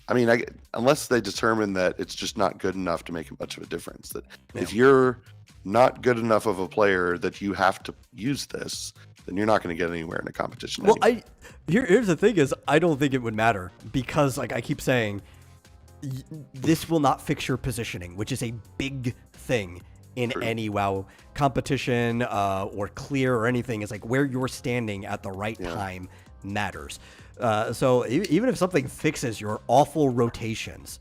I mean, unless they determine that it's just not good enough to make much of a difference. That if you're not good enough of a player that you have to use this, then you're not going to get anywhere in a competition. Well, here's the thing is, I don't think it would matter, because, like I keep saying, this will not fix your positioning, which is a big thing in True. any WoW competition or clear or anything. Is like where you're standing at the right time matters. So even if something fixes your awful rotations,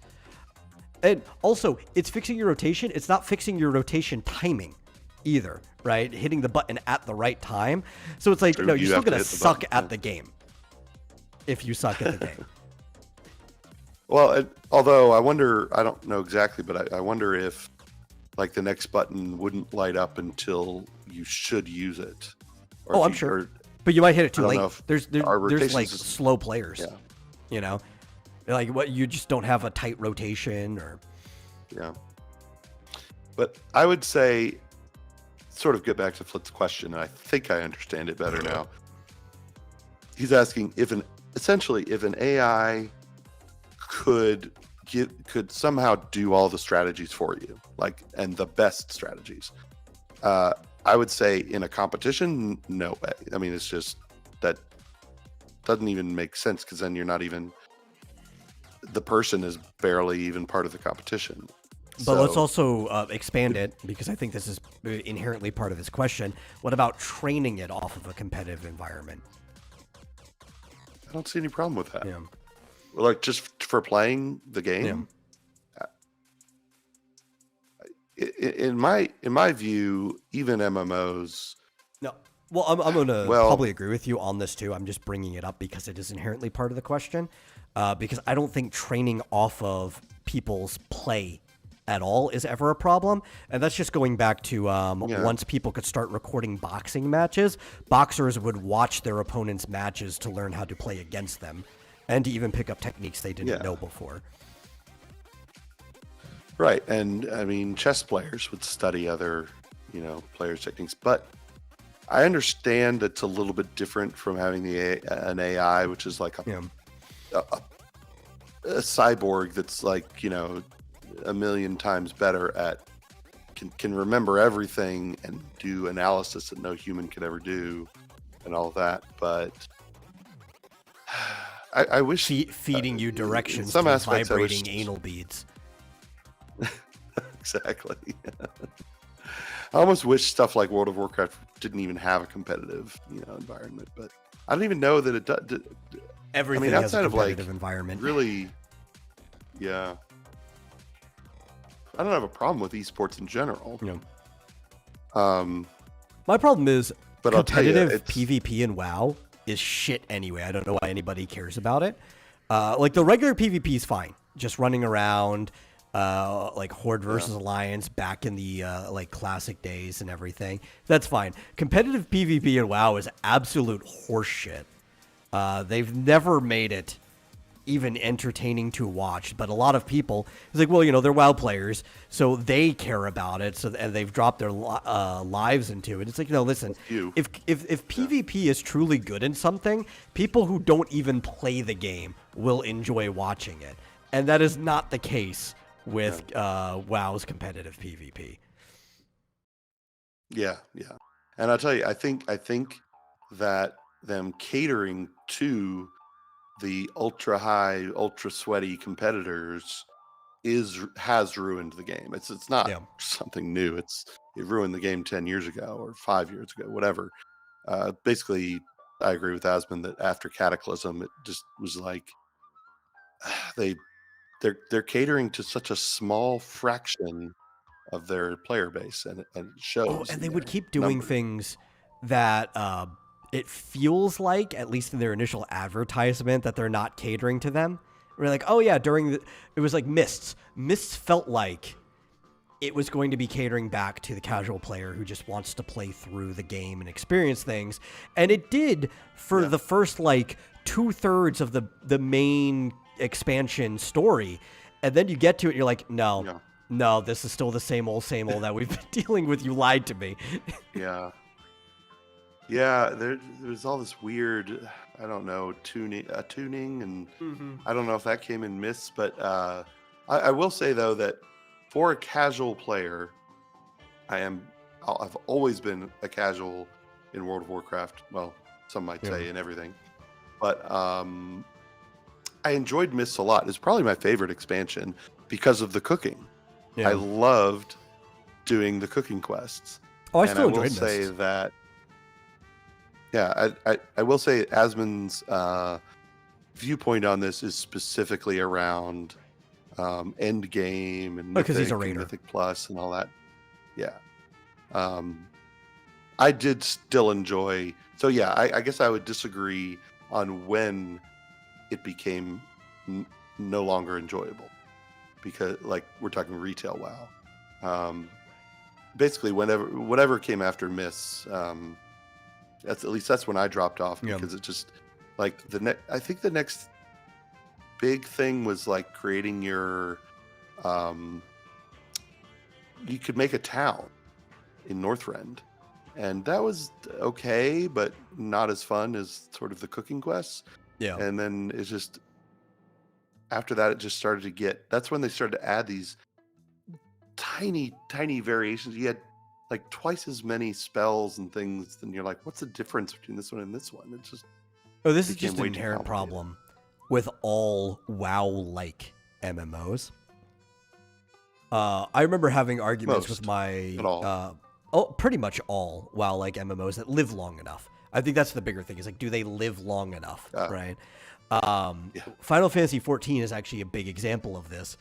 and also it's fixing your rotation, it's not fixing your rotation timing either, right? Hitting the button at the right time. So it's like, True. no, you're You still have to going to hit the suck button, at yeah. the game if you suck at the game. Well, although I wonder, I don't know exactly, but I wonder if like the next button wouldn't light up until you should use it. Or Oh, if I'm you- sure. or- But you might hit it too I don't late. know if There's our like rotations is- slow players, Yeah. you know, like what you just don't have a tight rotation or. Yeah. But I would say, sort of get back to Flitz's question, and I think I understand it better now. He's asking if an AI could somehow do all the strategies for you, like, and the best strategies. I would say in a competition, no way. I mean, it's just that doesn't even make sense, because then you're not even, the person is barely even part of the competition. But let's also expand it, because I think this is inherently part of his question. What about training it off of a competitive environment? I don't see any problem with that. Yeah. Like, just for playing the game. In my view, even MMOs. No. Well, I'm going to Well- probably agree with you on this too. I'm just bringing it up because it is inherently part of the question. Because I don't think training off of people's play at all is ever a problem. And that's just going back to once people could start recording boxing matches, boxers would watch their opponents' matches to learn how to play against them and to even pick up techniques they didn't know before. Right. And I mean, chess players would study other, players' techniques. But I understand it's a little bit different from having an AI, which is like a cyborg that's like, a million times better at, can remember everything and do analysis that no human could ever do and all that. But I wish feeding you directions some through aspects, vibrating anal beads. Exactly. I almost wish stuff like World of Warcraft didn't even have a competitive, environment. But I don't even know that it does. Everything has a competitive environment. Really, yeah. I don't have a problem with esports in general. My problem is But I'll tell you, competitive PvP in WoW is shit anyway. I don't know why anybody cares about it. Like the regular PvP is fine, just running around, like Horde versus Alliance back in the like classic days and everything. That's fine. Competitive PvP in WoW is absolute horseshit. They've never made it even entertaining to watch, but a lot of people, it's like, well, they're WoW players, so they care about it, and they've dropped their lives into it. It's like, listen, if PvP is truly good in something, people who don't even play the game will enjoy watching it, and that is not the case with WoW's competitive PvP. Yeah, and I'll tell you, I think that them catering to the ultra high, ultra sweaty competitors has ruined the game. It's not something new. It ruined the game 10 years ago or 5 years ago, whatever. Basically, I agree with Asmund that after Cataclysm, it just was like they're catering to such a small fraction of their player base, and it shows. Oh, and they would keep doing things that it feels like, at least in their initial advertisement, that they're not catering to them. We're like, oh yeah, it was like Mists. Mists felt like it was going to be catering back to the casual player who just wants to play through the game and experience things. And it did for the first like 2/3 of the main expansion story. And then you get to it and you're like, no, this is still the same old that we've been dealing with. You lied to me. Yeah, there's all this weird, I don't know, tuning, and I don't know if that came in Mists, but I will say though that for a casual player, I've always been a casual in World of Warcraft. Well, some might say in everything, but I enjoyed Mists a lot. It's probably my favorite expansion because of the cooking. I loved doing the cooking quests. Oh, I And still I will enjoyed say Myst. that, yeah, I will say Asmon's viewpoint on this is specifically around end game and Because he's a Mythic and raider. Mythic Plus and all that. Yeah. I did still enjoy. So yeah, I guess I would disagree on when it became no longer enjoyable, because like we're talking retail WoW. Basically, whatever came after Myths, that's at least that's when I dropped off, Yeah. because it just like I think the next big thing was like creating your you could make a town in Northrend, and that was okay, but not as fun as sort of the cooking quests. Yeah. And then it's just after that, it just started to get. That's when they started to add these tiny variations. You had like twice as many spells and things, and you're like, what's the difference between this one and this one? It's just Oh, this is became just an way too inherent complicated. problem with all WoW-like MMOs. I remember having arguments with my pretty much all WoW-like MMOs that live long enough. I think that's the bigger thing. Is like, do they live long enough, right? Final Fantasy XIV is actually a big example of this,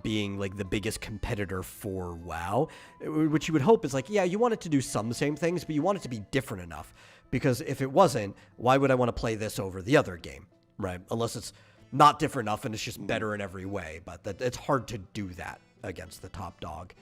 being like the biggest competitor for WoW, which you would hope is like, yeah, you want it to do some same things, but you want it to be different enough. Because if it wasn't, why would I want to play this over the other game, right? Unless it's not different enough and it's just better in every way. But it's hard to do that against the top dog.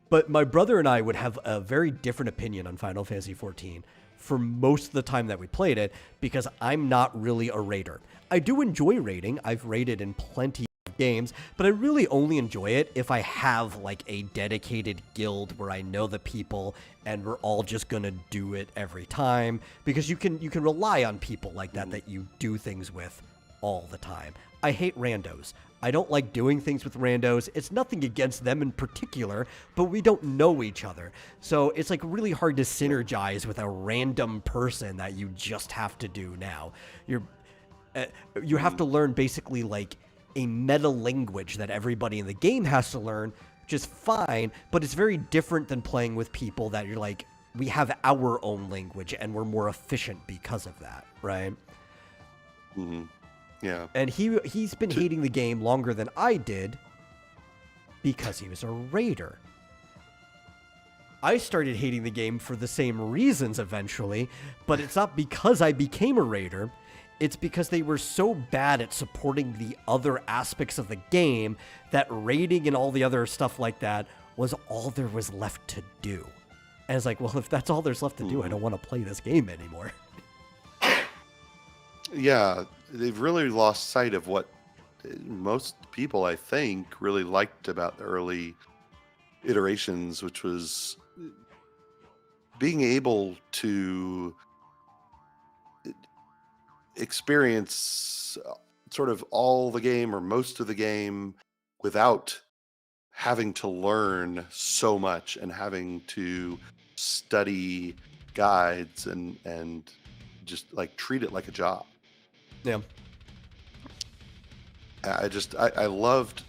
But my brother and I would have a very different opinion on Final Fantasy XIV for most of the time that we played it, because I'm not really a raider. I do enjoy raiding. I've raided in plenty of games, but I really only enjoy it if I have like a dedicated guild where I know the people and we're all just gonna do it every time, because you can rely on people like that you do things with all the time. I hate randos. I don't like doing things with randos. It's nothing against them in particular, but we don't know each other. So it's like really hard to synergize with a random person that you just have to do now. You have to learn basically like a meta language that everybody in the game has to learn, which is fine, but it's very different than playing with people that you're like, we have our own language and we're more efficient because of that, right? Mm-hmm. Yeah. And he's been hating the game longer than I did because he was a raider. I started hating the game for the same reasons eventually, but it's not because I became a raider. It's because they were so bad at supporting the other aspects of the game that raiding and all the other stuff like that was all there was left to do. And it's like, well, if that's all there's left to do, I don't want to play this game anymore. Yeah, they've really lost sight of what most people, I think, really liked about the early iterations, which was being able to experience sort of all the game or most of the game without having to learn so much and having to study guides and just like treat it like a job. Yeah. I loved,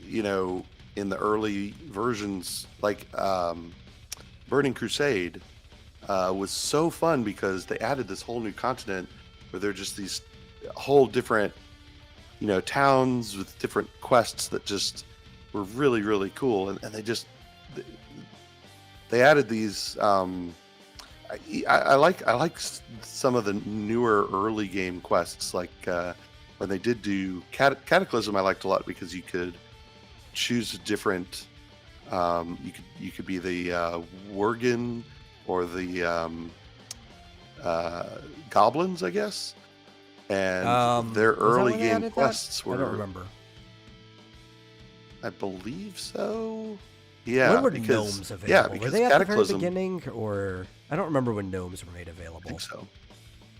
you know, in the early versions, like Burning Crusade was so fun because they added this whole new continent where they're just these whole different, you know, towns with different quests that just were really, really cool. And they added these, I like some of the newer early game quests, like when they did do Cataclysm. I liked a lot because you could choose a different. You could be the Worgen or the goblins, I guess. And their early game quests were. I don't remember. I believe so. Yeah, when were gnomes available? Yeah, because were they at the very Cataclysm, beginning, or I don't remember when gnomes were made available. I think so.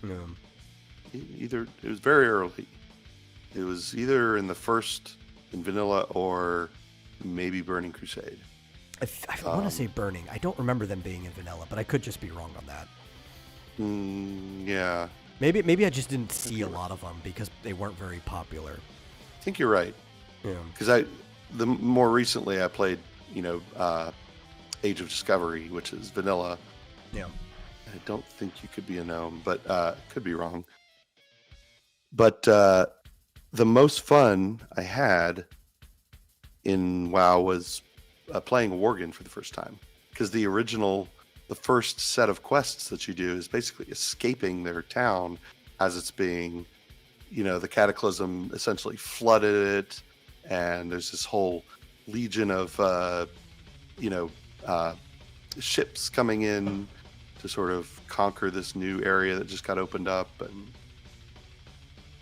Yeah. Either it was very early. It was either in the first in vanilla or maybe Burning Crusade. I want to say Burning. I don't remember them being in vanilla, but I could just be wrong on that. Yeah. Maybe I just didn't see a lot of them because they weren't very popular. I think you're right. Yeah. Because more recently I played, you know, Age of Discovery, which is vanilla. Yeah. I don't think you could be a gnome, but could be wrong. But the most fun I had in WoW was playing Worgen for the first time, because the first set of quests that you do is basically escaping their town as it's being, the cataclysm essentially flooded it, and there's this whole legion of ships coming in to sort of conquer this new area that just got opened up,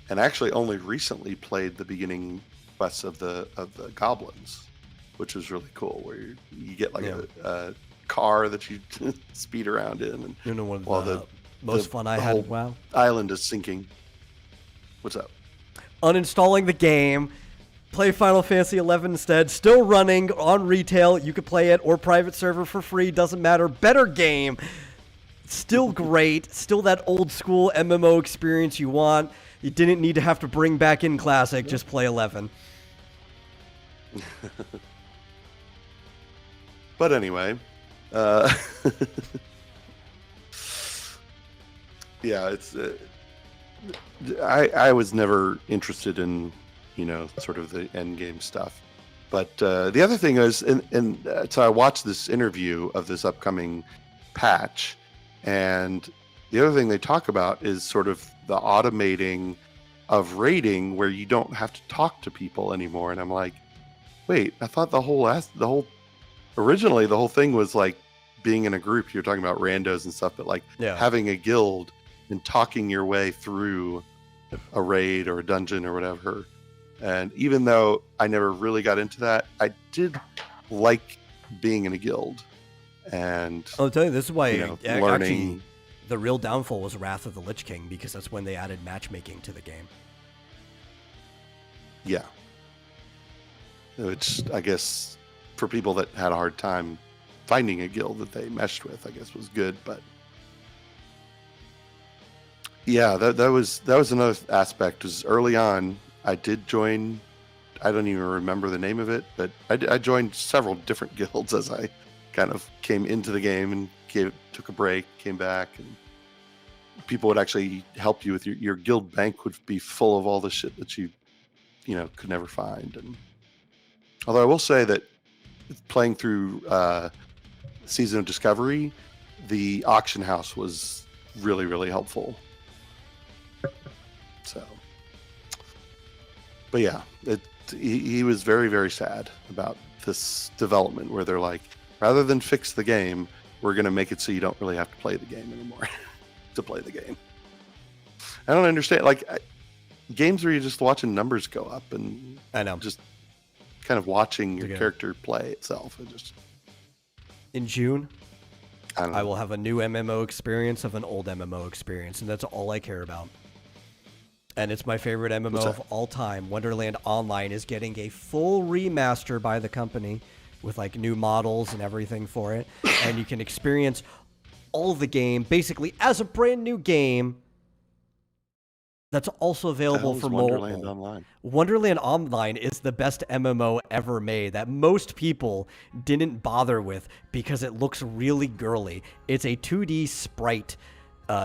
and actually only recently played the beginning quests of the goblins, which was really cool, where you get like a car that you speed around in, and One of the most fun I had. Wow, island is sinking. What's up? Uninstalling the game. Play Final Fantasy 11 instead. Still running on retail. You could play it or private server for free. Doesn't matter. Better game. Still great. Still that old school MMO experience you want. You didn't need to have to bring back in Classic. Just play 11. But anyway, yeah, it's. I was never interested in, sort of the end game stuff. But the other thing is, so I watched this interview of this upcoming patch, and the other thing they talk about is sort of the automating of raiding, where you don't have to talk to people anymore. And I'm like, wait, I thought originally the whole thing was like being in a group. You're talking about randos and stuff, but like having a guild and talking your way through a raid or a dungeon or whatever. And even though I never really got into that, I did like being in a guild. And I'll tell you, this is why learning. Actually, the real downfall was Wrath of the Lich King, because that's when they added matchmaking to the game. Yeah. Which I guess for people that had a hard time finding a guild that they meshed with, I guess was good. But yeah, that was another aspect. Was early on, I did join. I don't even remember the name of it, but I joined several different guilds as I kind of came into the game and took a break, came back, and people would actually help you with your guild bank would be full of all the shit that you could never find. And although I will say that playing through Season of Discovery, the auction house was really, really helpful. So, but yeah, he was very, very sad about this development, where they're like, rather than fix the game, we're going to make it so you don't really have to play the game anymore to play the game. I don't understand. Like games where you're just watching numbers go up and I know, just kind of watching your character play itself. In June, I will have a new MMO experience of an old MMO experience, and that's all I care about. And it's my favorite MMO of all time. Wonderland Online is getting a full remaster by the company with like new models and everything for it. And you can experience all of the game basically as a brand new game that's also available for mobile. Wonderland Online. Wonderland Online is the best MMO ever made that most people didn't bother with because it looks really girly. It's a 2D sprite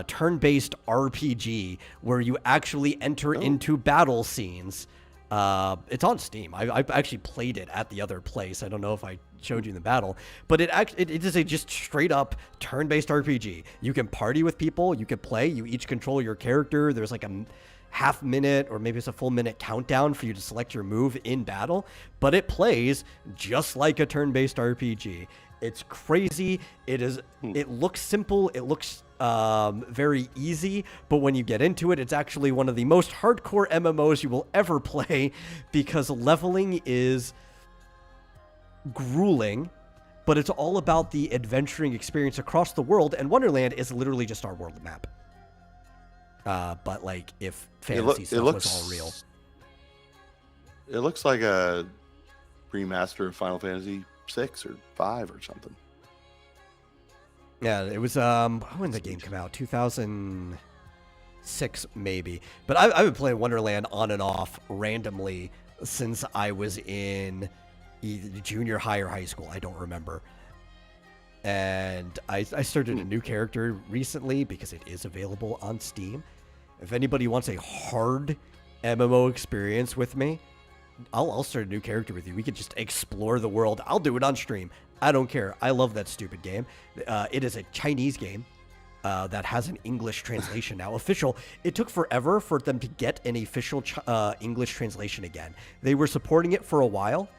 turn-based RPG where you actually enter into battle scenes. It's on Steam. I actually played it at the other place. I don't know if I showed you in the battle, but it is a just straight up turn-based RPG. You can party with people. You can play. You each control your character. There's like a half minute or maybe it's a full minute countdown for you to select your move in battle, but it plays just like a turn-based RPG. It's crazy. It looks simple. It looks very easy, but when you get into it, it's actually one of the most hardcore MMOs you will ever play because leveling is grueling, but it's all about the adventuring experience across the world, and Wonderland is literally just our world map. But like if fantasy stuff was all real. It looks like a remaster of Final Fantasy 6 or 5 or something. Yeah, it was when the game came out, 2006 maybe. But I've been playing Wonderland on and off randomly since I was in either junior high or high school. I don't remember. and I started a new character recently because it is available on Steam. If anybody wants a hard MMO experience with me, I'll start a new character with you. We could just explore the world. I'll do it on stream. I don't care. I love that stupid game. It is a Chinese game that has an English translation now, official. It took forever for them to get an official English translation again. They were supporting it for a while.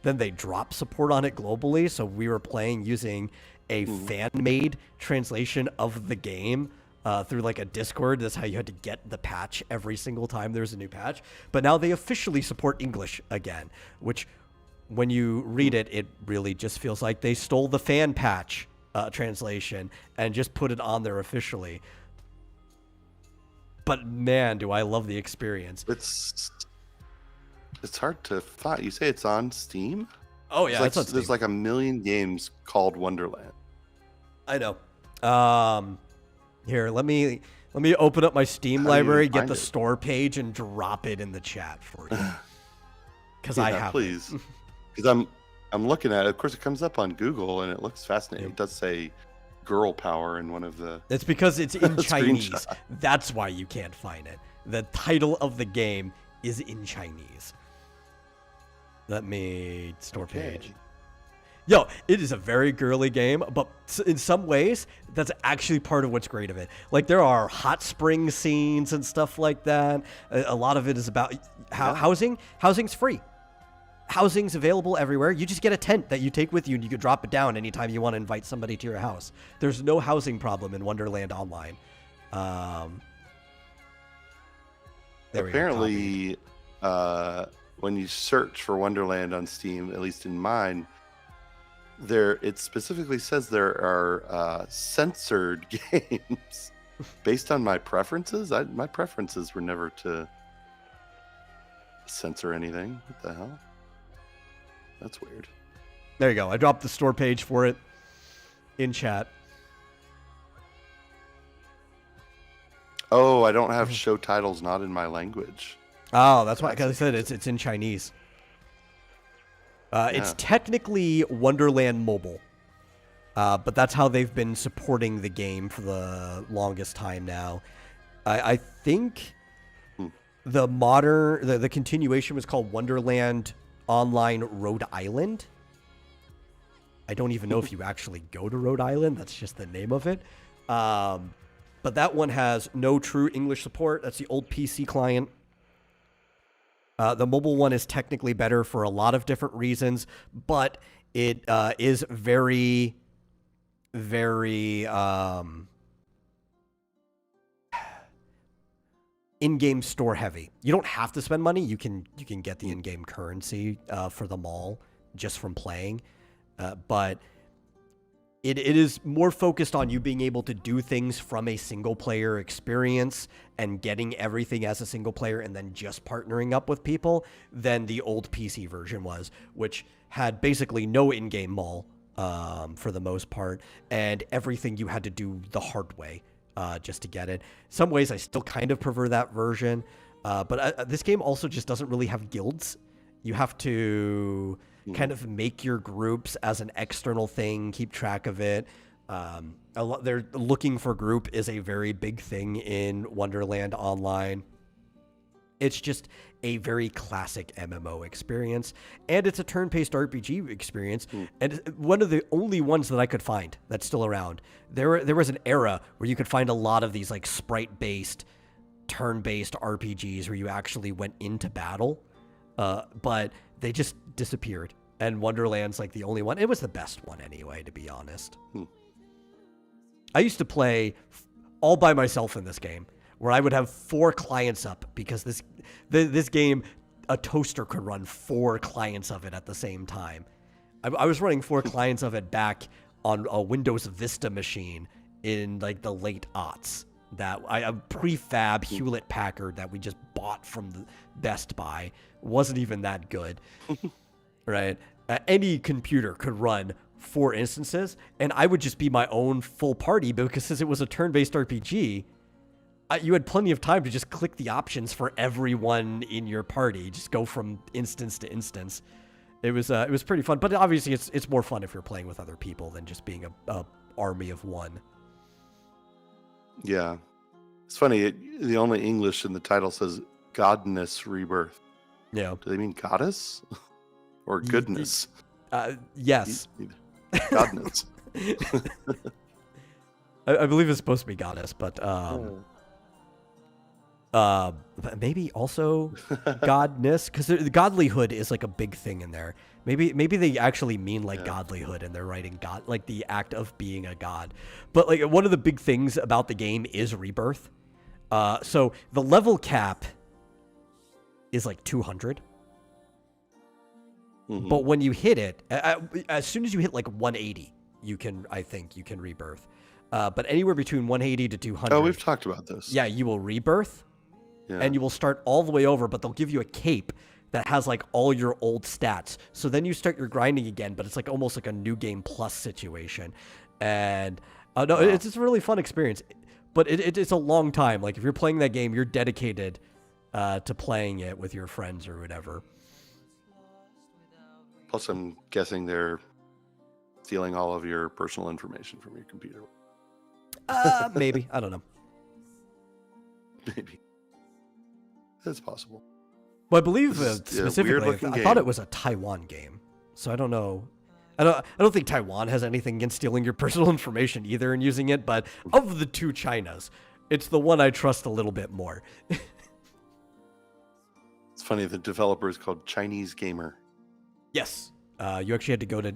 Then they dropped support on it globally, so we were playing using a fan-made translation of the game through like a Discord. That's how you had to get the patch every single time there's a new patch. But now they officially support English again, which when you read it, it really just feels like they stole the fan patch translation and just put it on there officially. But man, do I love the experience. It's hard to find. You say it's on Steam? Oh yeah, it's on Steam. There's like a million games called Wonderland. I know. Here, let me open up my Steam library, get the store page, and drop it in the chat for you. Because I have please. Because I'm looking at it. Of course, it comes up on Google, and it looks fascinating. It does say "girl power" in one of the. It's because it's in Chinese. That's why you can't find it. The title of the game is in Chinese. Let me store page. Yo, it is a very girly game, but in some ways, that's actually part of what's great of it. Like, there are hot spring scenes and stuff like that. A lot of it is about housing. Housing's free. Housing's available everywhere. You just get a tent that you take with you, and you can drop it down anytime you want to invite somebody to your house. There's no housing problem in Wonderland Online. Apparently, when you search for Wonderland on Steam, at least in mine, it specifically says there are censored games based on my preferences. My preferences were never to censor anything. What the hell? That's weird. There you go. I dropped the store page for it in chat. Oh, I don't have show titles not in my language. Oh, that's why. Because I said it's in Chinese. It's technically Wonderland Mobile, but that's how they've been supporting the game for the longest time now. I think the continuation was called Wonderland Online Rhode Island. I don't even know if you actually go to Rhode Island. That's just the name of it. But that one has no true English support. That's the old PC client. The mobile one is technically better for a lot of different reasons, but it is very, very in-game store heavy. You don't have to spend money. You can get the in-game currency for the mall just from playing, but it is more focused on you being able to do things from a single-player experience and getting everything as a single player and then just partnering up with people than the old PC version was, which had basically no in-game mall for the most part, and everything you had to do the hard way just to get it. Some ways I still kind of prefer that version, but this game also just doesn't really have guilds. You have to kind of make your groups as an external thing, keep track of it. They're looking for group is a very big thing in Wonderland Online. It's just a very classic MMO experience, and it's a turn-based RPG experience, and one of the only ones that I could find that's still around. There was an era where you could find a lot of these like sprite-based, turn-based RPGs where you actually went into battle, but they just disappeared, and Wonderland's like the only one. It was the best one anyway, to be honest. I used to play all by myself in this game, where I would have 4 clients up because this game, a toaster could run 4 clients of it at the same time. I was running 4 clients of it back on a Windows Vista machine in like the late aughts. That a prefab Hewlett Packard that we just bought from the Best Buy wasn't even that good, right? Any computer could run 4 instances, and I would just be my own full party because since it was a turn-based RPG, you had plenty of time to just click the options for everyone in your party. Just go from instance to instance. It was pretty fun, but obviously it's more fun if you're playing with other people than just being a army of one. Yeah. It's funny. The only English in the title says Godness Rebirth. Yeah. Do they mean goddess or goodness? Yes. Godness. I believe it's supposed to be goddess, but maybe also godness, because the godlyhood is like a big thing in there. Maybe they actually mean like godlyhood, and they're writing god, like the act of being a god. But like one of the big things about the game is rebirth. So the level cap is like 200. Mm-hmm. But when you hit it, as soon as you hit like 180, I think you can rebirth. But anywhere between 180 to 200. Oh, we've talked about this. Yeah, you will rebirth, Yeah. and you will start all the way over, but they'll give you a cape that has like all your old stats. So then you start your grinding again, but it's like almost like a new game plus situation. And no, it's just a really fun experience. But it's a long time. Like if you're playing that game, you're dedicated to playing it with your friends or whatever. Plus, I'm guessing they're stealing all of your personal information from your computer. Maybe. I don't know. Maybe. That's possible. Well, I believe This is a specifically, weird-looking I thought game. it was a Taiwan game. So I don't know. I don't think Taiwan has anything against stealing your personal information either and using it, but of the two Chinas, it's the one I trust a little bit more. It's funny, the developer is called Chinese Gamer. Yes. You actually had to go to,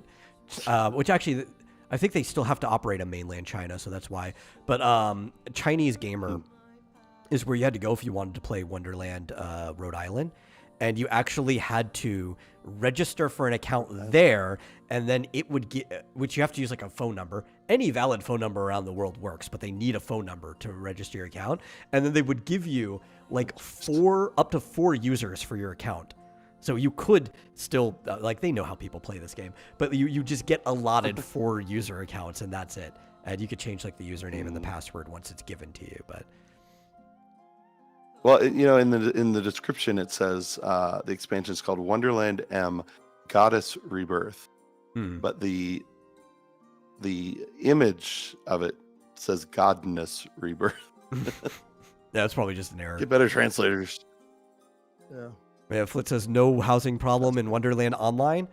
which actually, I think they still have to operate in mainland China, so that's why. But Chinese Gamer is where you had to go if you wanted to play Wonderland Rhode Island. And you actually had to register for an account there, and then it would get, which you have to use like a phone number. Any valid phone number around the world works, but they need a phone number to register your account. And then they would give you like up to four users for your account. So you could still, like, they know how people play this game, but you just get allotted 4 user accounts, and that's it. And you could change like the username and the password once it's given to you. But well, in the description it says the expansion is called Wonderland M Goddess Rebirth, but the image of it says Godness Rebirth. that's probably just an error. Get better translators. Yeah. Yeah, Flit says no housing problem in Wonderland Online.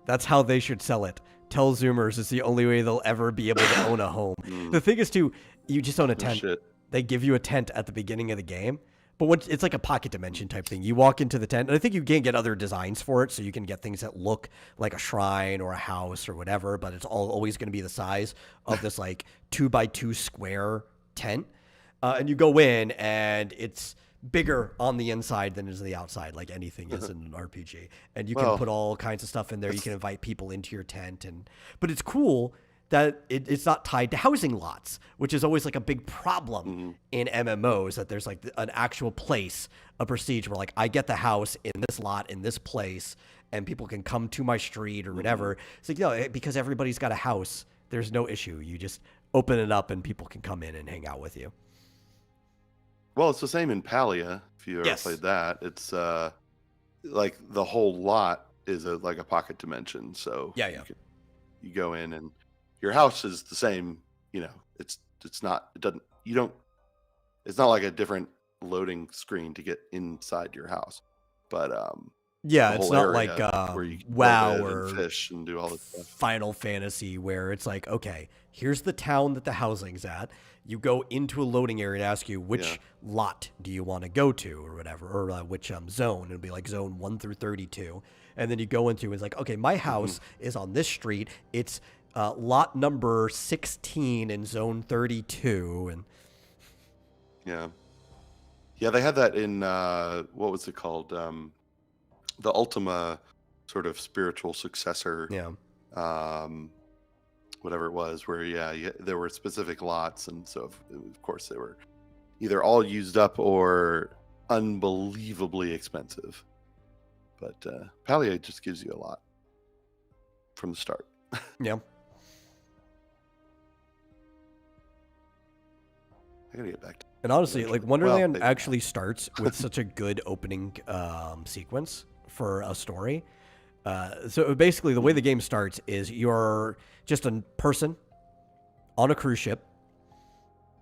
That's how they should sell it. Tell Zoomers it's the only way they'll ever be able to own a home. The thing is, too, you just own a tent. Shit. They give you a tent at the beginning of the game. But it's like a pocket dimension type thing. You walk into the tent, and I think you can get other designs for it, so you can get things that look like a shrine or a house or whatever, but it's always going to be the size of this like 2x2 square tent. And you go in, and it's bigger on the inside than is the outside, like anything is in an RPG. And you can put all kinds of stuff in there. You can invite people into your tent, but it's cool that it's not tied to housing lots, which is always like a big problem in MMOs, that there's like an actual place, a procedure where like I get the house in this lot in this place, and people can come to my street or whatever. It's like, because everybody's got a house, there's no issue. You just open it up and people can come in and hang out with you. Well, it's the same in Palia. If you ever played that, it's like the whole lot is like a pocket dimension. So you go in and your house is the same. It's not like a different loading screen to get inside your house, but it's not like where you can WoW live or and fish and do all this stuff. Final Fantasy, where it's like, okay, here's the town that the housing's at. You go into a loading area and ask you which lot do you want to go to or whatever, or which zone. It'll be like zone 1 through 32. And then you go into, it's like, okay, my house is on this street. It's lot number 16 in zone 32. And yeah, they had that in what was it called? The Ultima sort of spiritual successor. Whatever it was, where there were specific lots, and so of course they were either all used up or unbelievably expensive. But Palia just gives you a lot from the start. Yeah. I gotta get back to And honestly, like Wonderland actually starts with such a good opening sequence for a story. So basically, the way the game starts is you're just a person on a cruise ship.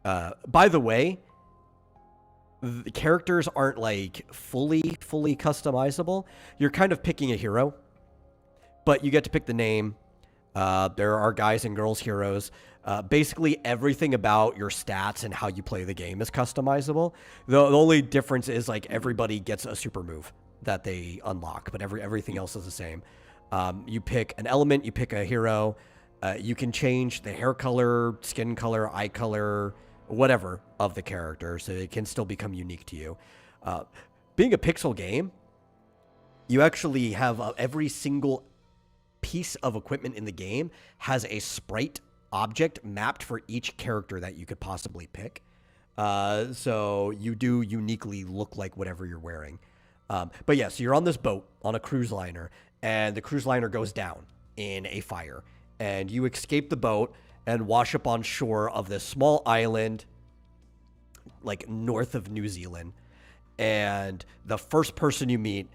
By the way, the characters aren't like fully customizable. You're kind of picking a hero, but you get to pick the name. There are guys and girls heroes. Basically, everything about your stats and how you play the game is customizable. The only difference is like everybody gets a super move that they unlock, but everything else is the same. You pick an element, you pick a hero. You can change the hair color, skin color, eye color, whatever of the character, so it can still become unique to you. Being a pixel game, you actually have every single piece of equipment in the game has a sprite object mapped for each character that you could possibly pick. So you do uniquely look like whatever you're wearing. But yeah, so you're on this boat on a cruise liner, and the cruise liner goes down in a fire, and you escape the boat and wash up on shore of this small island, like north of New Zealand. And the first person you meet,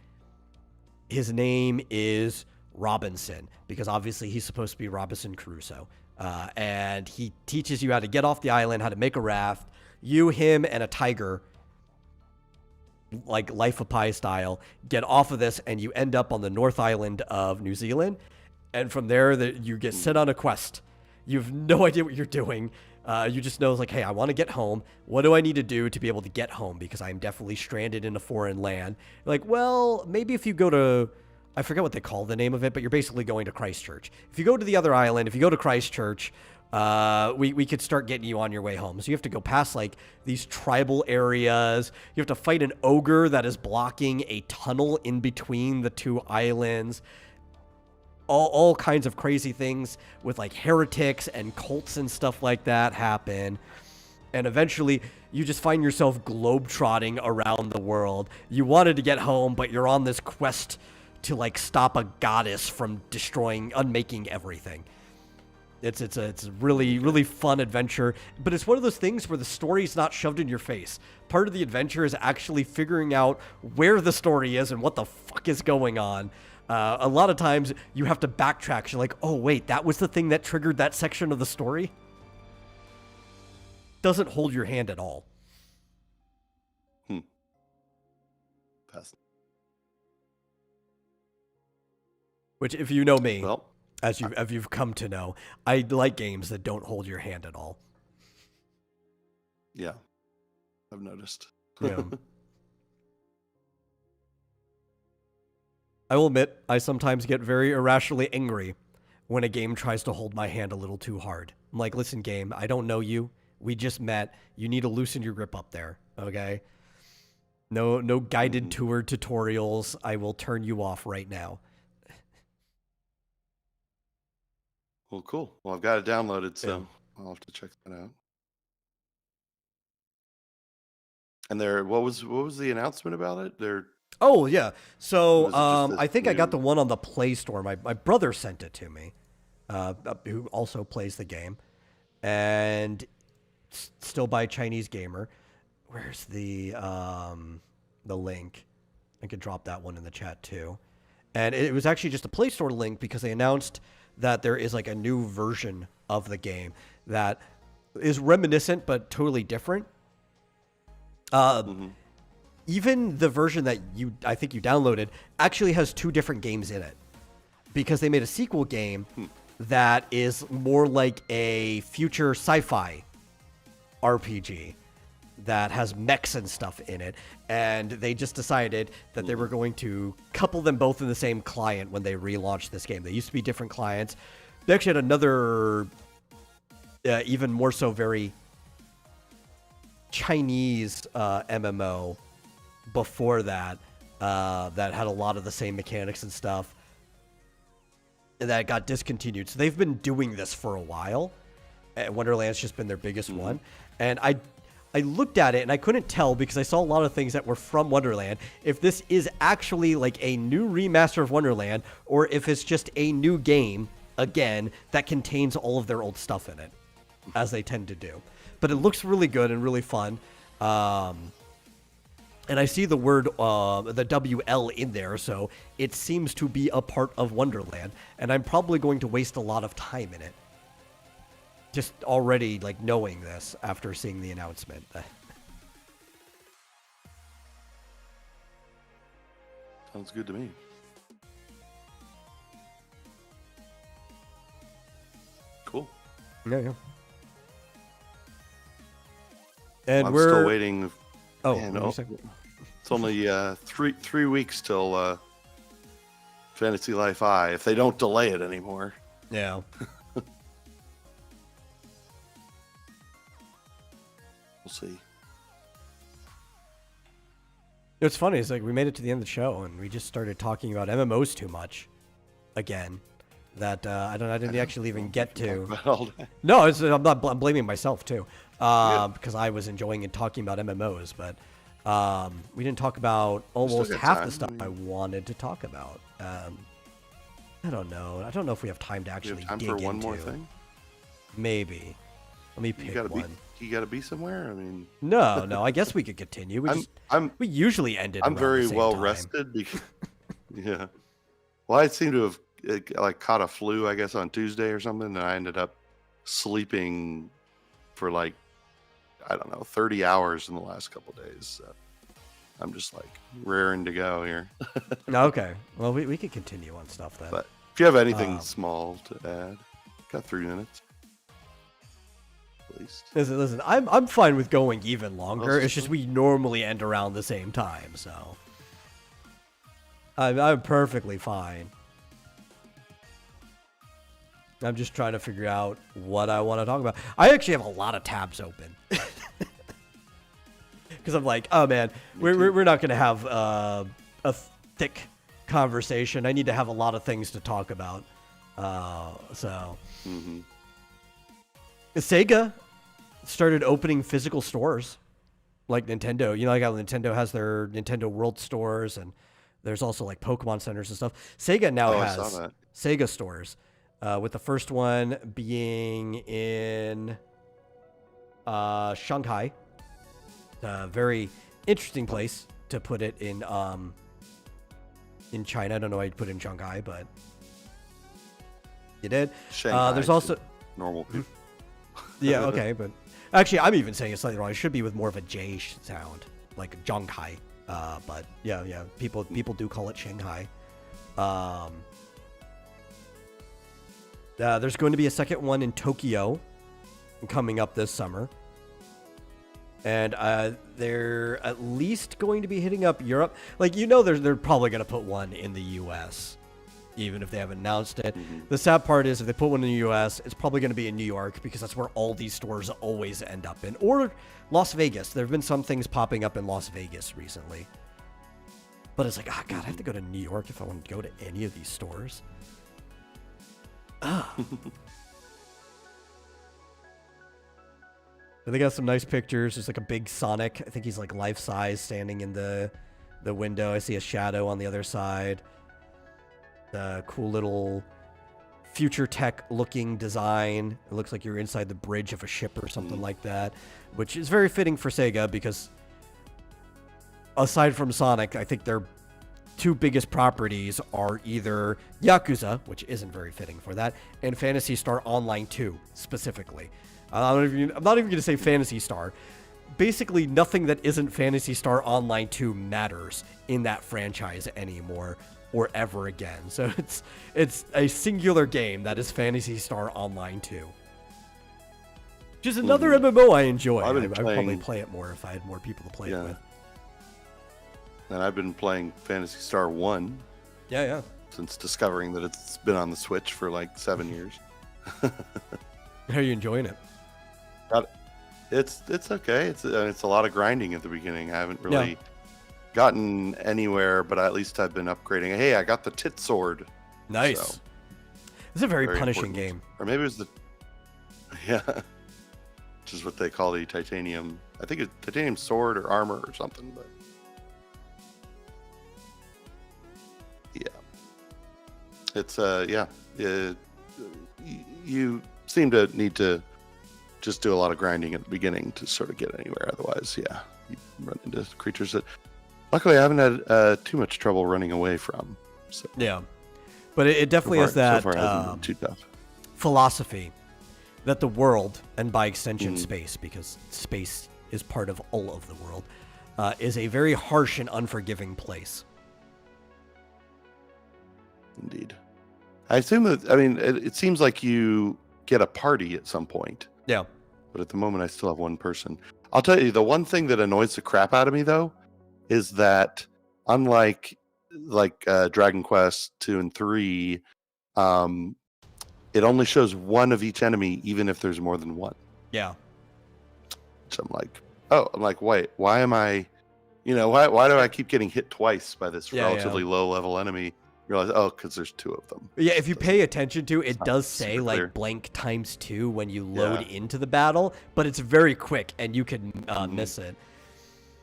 his name is Robinson, because obviously he's supposed to be Robinson Crusoe. And he teaches you how to get off the island, how to make a raft. You, him, and a tiger, like Life of Pi style, get off of this, and you end up on the North Island of New Zealand. And from there, you get sent on a quest. You have no idea what you're doing. You just know, like, hey, I want to get home. What do I need to do to be able to get home? Because I'm definitely stranded in a foreign land. You're like, well, maybe if you go to, I forget what they call the name of it, but you're basically going to Christchurch. If you go to the other island, if you go to Christchurch, we could start getting you on your way home. So you have to go past like these tribal areas. You have to fight an ogre that is blocking a tunnel in between the two islands. All kinds of crazy things with like heretics and cults and stuff like that happen. And eventually you just find yourself globetrotting around the world. You wanted to get home, but you're on this quest to like stop a goddess from unmaking everything. It's a really, really fun adventure, but it's one of those things where the story's not shoved in your face. Part of the adventure is actually figuring out where the story is and what the fuck is going on. A lot of times you have to backtrack. You're like, oh wait, that was the thing that triggered that section of the story? Doesn't hold your hand at all. Pass. Which, if you know me, Well, as you've come to know, I like games that don't hold your hand at all. yeah, I've noticed. Yeah. I will admit, I sometimes get very irrationally angry when a game tries to hold my hand a little too hard. I'm like, listen, game, I don't know you. We just met. You need to loosen your grip up there, okay? No guided tour tutorials. I will turn you off right now. Well, cool. Well, I've got it downloaded, so I'll have to check that out. And what was the announcement about it? Oh, yeah. So I think I got the one on the Play Store. My brother sent it to me, who also plays the game. And still by Chinese Gamer. Where's the link? I could drop that one in the chat too. And it was actually just a Play Store link because they announced that there is like a new version of the game that is reminiscent but totally different. Even the version that I think you downloaded actually has two different games in it, because they made a sequel game that is more like a future sci-fi RPG that has mechs and stuff in it, and they just decided that they were going to couple them both in the same client when they relaunched this game. They used to be different clients. They actually had another, even more so, very Chinese MMO before that, that had a lot of the same mechanics and stuff, and that got discontinued. So they've been doing this for a while. Wonderland's just been their biggest one. And I looked at it and I couldn't tell, because I saw a lot of things that were from Wonderland, if this is actually like a new remaster of Wonderland, or if it's just a new game, again, that contains all of their old stuff in it, as they tend to do. But it looks really good and really fun. And I see the word, the WL in there, so it seems to be a part of Wonderland. And I'm probably going to waste a lot of time in it. Just already, like, knowing this after seeing the announcement. Sounds good to me. Cool. Yeah. And I'm we're still waiting. Oh, Man, what were you saying? it's only three weeks till Fantasy Life I, if they don't delay it anymore. Yeah. We'll see. What's funny is like we made it to the end of the show and we just started talking about MMOs too much again. That I didn't actually even get to. No, I'm blaming myself too, because I was enjoying and talking about MMOs, but we didn't talk about almost half the stuff I wanted to talk about. I don't know. I don't know if we have time to actually have time dig for one into. more thing. Maybe. Let me pick one. You gotta be somewhere. I mean, no. I guess we could continue. We usually end it. I'm very well time. rested. Because, yeah. Well, I seem to have like caught a flu, I guess, on Tuesday or something, and I ended up sleeping for like, I don't know, 30 hours in the last couple of days. So I'm just like raring to go here. Okay. Well, we could continue on stuff then. But if you have anything small to add, got 3 minutes. At least. Listen. I'm fine with going even longer. It's just we normally end around the same time, so I'm perfectly fine. I'm just trying to figure out what I want to talk about. I actually have a lot of tabs open because I'm like, oh man, we're not going to have a thick conversation. I need to have a lot of things to talk about. Sega started opening physical stores like Nintendo. You know, like how Nintendo has their Nintendo World stores, and there's also like Pokemon centers and stuff. Sega now has Sega stores. With the first one being in Shanghai. A very interesting place to put it in China. I don't know why you'd put it in Shanghai, but you did. There's also normal people. Yeah, okay, but actually I'm even saying it slightly wrong. It should be with more of a J sound, like Shanghai. But yeah, people do call it Shanghai. There's going to be a second one in Tokyo coming up this summer. And they're at least going to be hitting up Europe. Like, you know, they're probably going to put one in the U.S., even if they haven't announced it. Mm-hmm. The sad part is if they put one in the U.S., it's probably going to be in New York because that's where all these stores always end up in. Or Las Vegas. There have been some things popping up in Las Vegas recently. But it's like, oh, God, I have to go to New York if I want to go to any of these stores. But they got some nice pictures. There's like a big Sonic. I think he's like life size standing in the window. I see a shadow on the other side. The cool little future tech looking design. It looks like you're inside the bridge of a ship or something like that, which is very fitting for Sega because aside from Sonic, I think their two biggest properties are either Yakuza, which isn't very fitting for that, and Phantasy Star Online 2 specifically. I'm not even going to say Phantasy Star. Basically, nothing that isn't Phantasy Star Online 2 matters in that franchise anymore or ever again. So it's a singular game that is Phantasy Star Online 2. Which is another MMO I enjoy. I'd probably play it more if I had more people to play it with. And I've been playing Phantasy Star 1. Yeah. Since discovering that it's been on the Switch for like 7 years. How are you enjoying it? It's okay. It's a lot of grinding at the beginning. I haven't really gotten anywhere, but at least I've been upgrading. Hey, I got the tit sword. Nice. So, it's a very punishing game. Or maybe it was which is what they call the titanium. I think it's titanium sword or armor or something, but it's you seem to need to just do a lot of grinding at the beginning to sort of get anywhere. Otherwise, you run into creatures that Luckily, I haven't had too much trouble running away from. So Yeah. But it definitely has so that far it hasn't been too tough. philosophy that the world, and by extension space, because space is part of all of the world, is a very harsh and unforgiving place. Indeed. I assume that, I mean, it seems like you get a party at some point, Yeah. but at the moment I still have one person. I'll tell you, the one thing that annoys the crap out of me, though, is that unlike Dragon Quest 2 and 3, it only shows one of each enemy, even if there's more than one. Yeah. So I'm like, wait, why am I, why do I keep getting hit twice by this relatively low level enemy? Realize, because there's two of them. Yeah, if you pay attention to it, does say like clear. blank ×2 when you load into the battle, but it's very quick and you can miss it.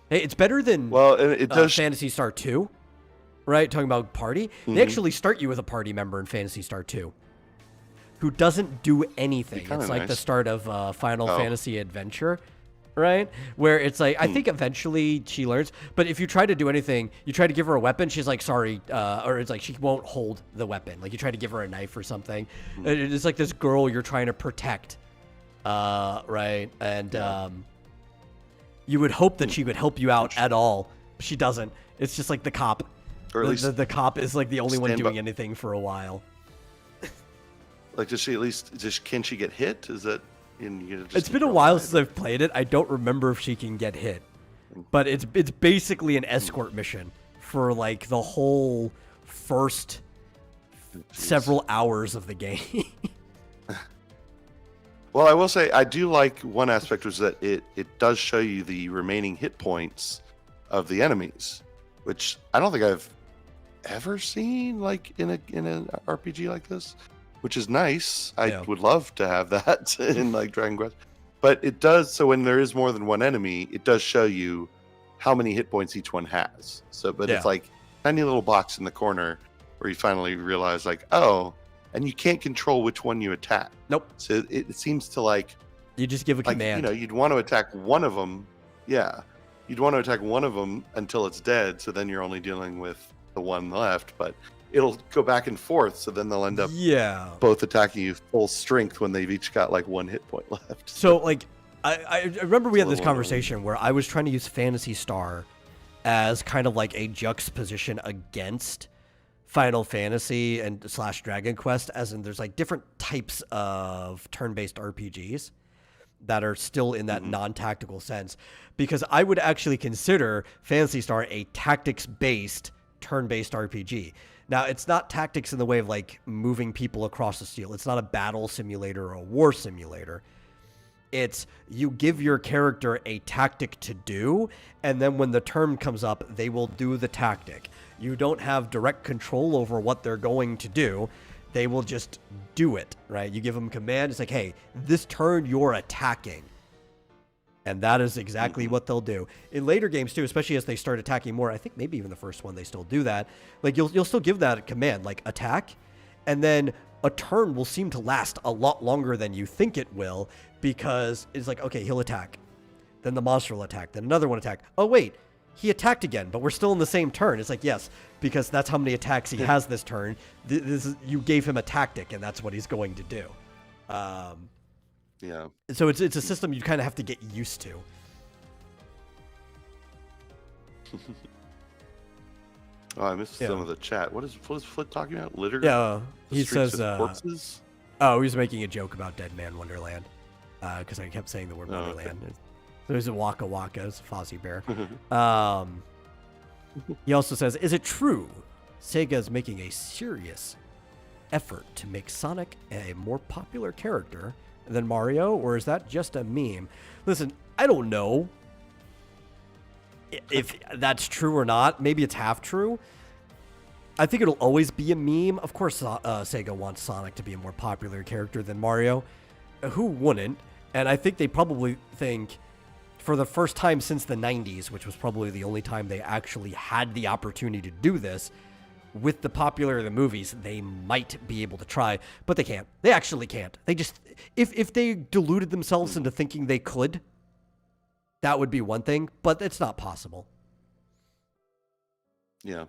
Hey, it's better than it does Phantasy Star 2, right? Talking about party. They actually start you with a party member in Phantasy Star 2 who doesn't do anything. It's like the start of Final Fantasy Adventure, right? Where it's like, I think eventually she learns, but if you try to do anything, you try to give her a weapon, she's like, sorry, or it's like she won't hold the weapon. Like you try to give her a knife or something. It's like this girl you're trying to protect, right? And you would hope that she would help you out at all. But she doesn't. It's just like the cop. Or at least the cop is like the only one doing by. anything for a while. Like, does she at least can she get hit? Is that It's been a while since I've played it. I don't remember if she can get hit, but it's basically an escort mission for like the whole first several hours of the game. Well, I will say I do like one aspect was that it does show you the remaining hit points of the enemies, which I don't think I've ever seen like in an RPG like this, which is nice. I would love to have that in like Dragon Quest. But it does, so when there is more than one enemy, it does show you how many hit points each one has. So it's like tiny little box in the corner where you finally realize like, and you can't control which one you attack. Nope. So it seems to like you just give a command. You'd want to attack one of them. Yeah. You'd want to attack one of them until it's dead. So then you're only dealing with the one left, but it'll go back and forth. So then they'll end up both attacking you full strength when they've each got like one hit point left. So like, I remember we had this conversation where I was trying to use Phantasy Star as kind of like a juxtaposition against Final Fantasy and / Dragon Quest, as in there's like different types of turn-based RPGs that are still in that non-tactical sense, because I would actually consider Phantasy Star a tactics-based turn-based RPG. Now, it's not tactics in the way of like moving people across the field. It's not a battle simulator or a war simulator. It's you give your character a tactic to do, and then when the turn comes up, they will do the tactic. You don't have direct control over what they're going to do. They will just do it, right? You give them command. It's like, hey, this turn you're attacking. And that is exactly what they'll do. In later games, too, especially as they start attacking more, I think maybe even the first one they still do that. Like, you'll still give that command, like, attack. And then a turn will seem to last a lot longer than you think it will, because it's like, okay, he'll attack. Then the monster will attack. Then another one attack. Oh, wait. He attacked again, but we're still in the same turn. It's like, yes, because that's how many attacks he has this turn. You gave him a tactic, and that's what he's going to do. Yeah. So it's a system you kind of have to get used to. I missed some of the chat. What is Flit talking about? Litter? Yeah, he says corpses? Oh, he was making a joke about Dead Man Wonderland, because I kept saying the word Wonderland. Okay. There's a Waka Waka, it's a Fozzie Bear. He also says, is it true Sega is making a serious effort to make Sonic a more popular character than Mario, or is that just a meme? Listen, I don't know if that's true or not. Maybe it's half true. I think it'll always be a meme. Of course, Sega wants Sonic to be a more popular character than Mario. Who wouldn't? And I think they probably think, for the first time since the 90s, which was probably the only time they actually had the opportunity to do this, with the popularity of the movies, they might be able to try, but they can't. They actually can't. They just, if they deluded themselves into thinking they could, that would be one thing, but it's not possible. Yeah.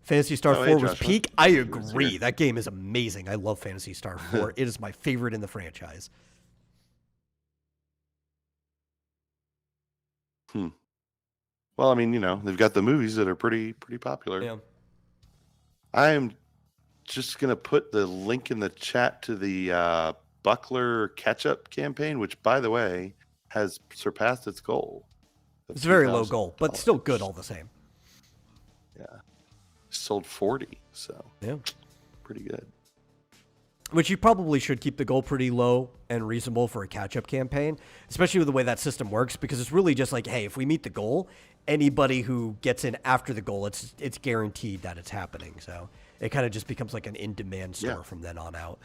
Phantasy Star Oh, 4 hey, was Joshua. peak. I He was agree. here. That game is amazing. I love Phantasy Star 4. It is my favorite in the franchise. Well, I mean, they've got the movies that are pretty popular. Yeah. I am just gonna put the link in the chat to the Buckler catch-up campaign, which, by the way, has surpassed its goal. It's a very low goal, but still good all the same. Yeah. Sold 40, so Yeah. pretty good. Which you probably should keep the goal pretty low and reasonable for a catch-up campaign, especially with the way that system works, because it's really just like, hey, if we meet the goal, anybody who gets in after the goal, it's guaranteed that it's happening. So it kind of just becomes like an in-demand store from then on out.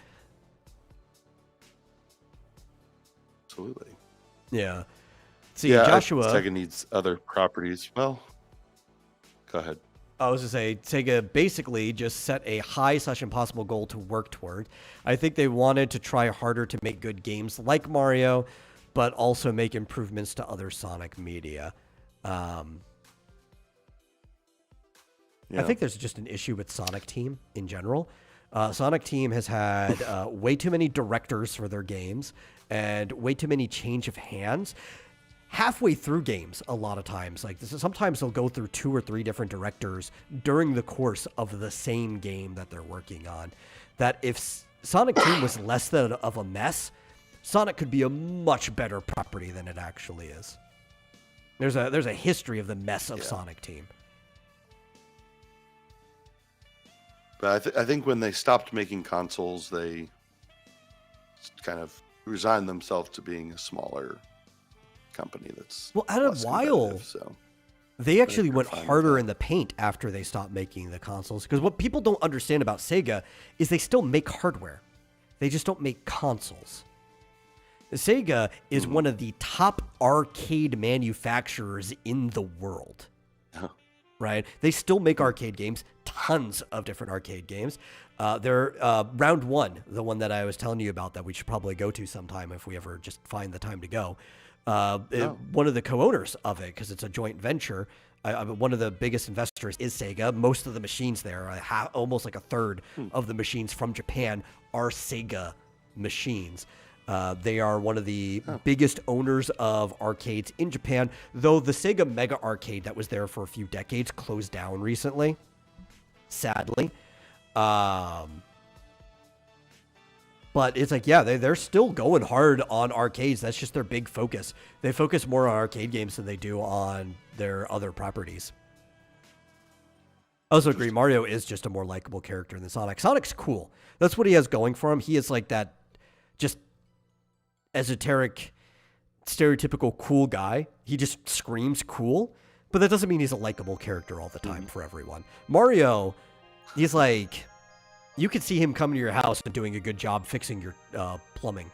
Absolutely. Yeah. See, Yeah, Joshua. Sega needs other properties. Well, go ahead. I was to say, Sega basically just set a high/impossible goal to work toward. I think they wanted to try harder to make good games like Mario, but also make improvements to other Sonic media. I think there's just an issue with Sonic Team in general. Sonic Team has had way too many directors for their games and way too many change of hands. Halfway through games, a lot of times, like sometimes they'll go through 2 or 3 different directors during the course of the same game that they're working on. That if Sonic Team was less than of a mess, Sonic could be a much better property than it actually is. There's a history of the mess of Sonic Team. But I think when they stopped making consoles, they kind of resigned themselves to being a smaller company that's out of less while competitive, so they actually they're went fine with harder that. in the paint after they stopped making the consoles, because what people don't understand about Sega is they still make hardware, they just don't make consoles. Sega is one of the top arcade manufacturers in the world. Right? They still make arcade games, tons of different arcade games. They're Round One, the one that I was telling you about that we should probably go to sometime if we ever just find the time to go. One of the co-owners of it, because it's a joint venture, one of the biggest investors is Sega. Most of the machines there, almost like a third of the machines from Japan are Sega machines. They are one of the biggest owners of arcades in Japan, though the Sega Mega Arcade that was there for a few decades closed down recently, sadly. But it's like, yeah, they're still going hard on arcades. That's just their big focus. They focus more on arcade games than they do on their other properties. I also agree, Mario is just a more likable character than Sonic. Sonic's cool. That's what he has going for him. He is like that just esoteric, stereotypical cool guy. He just screams cool, but that doesn't mean he's a likable character all the time for everyone. Mario, he's like, you could see him coming to your house and doing a good job fixing your plumbing.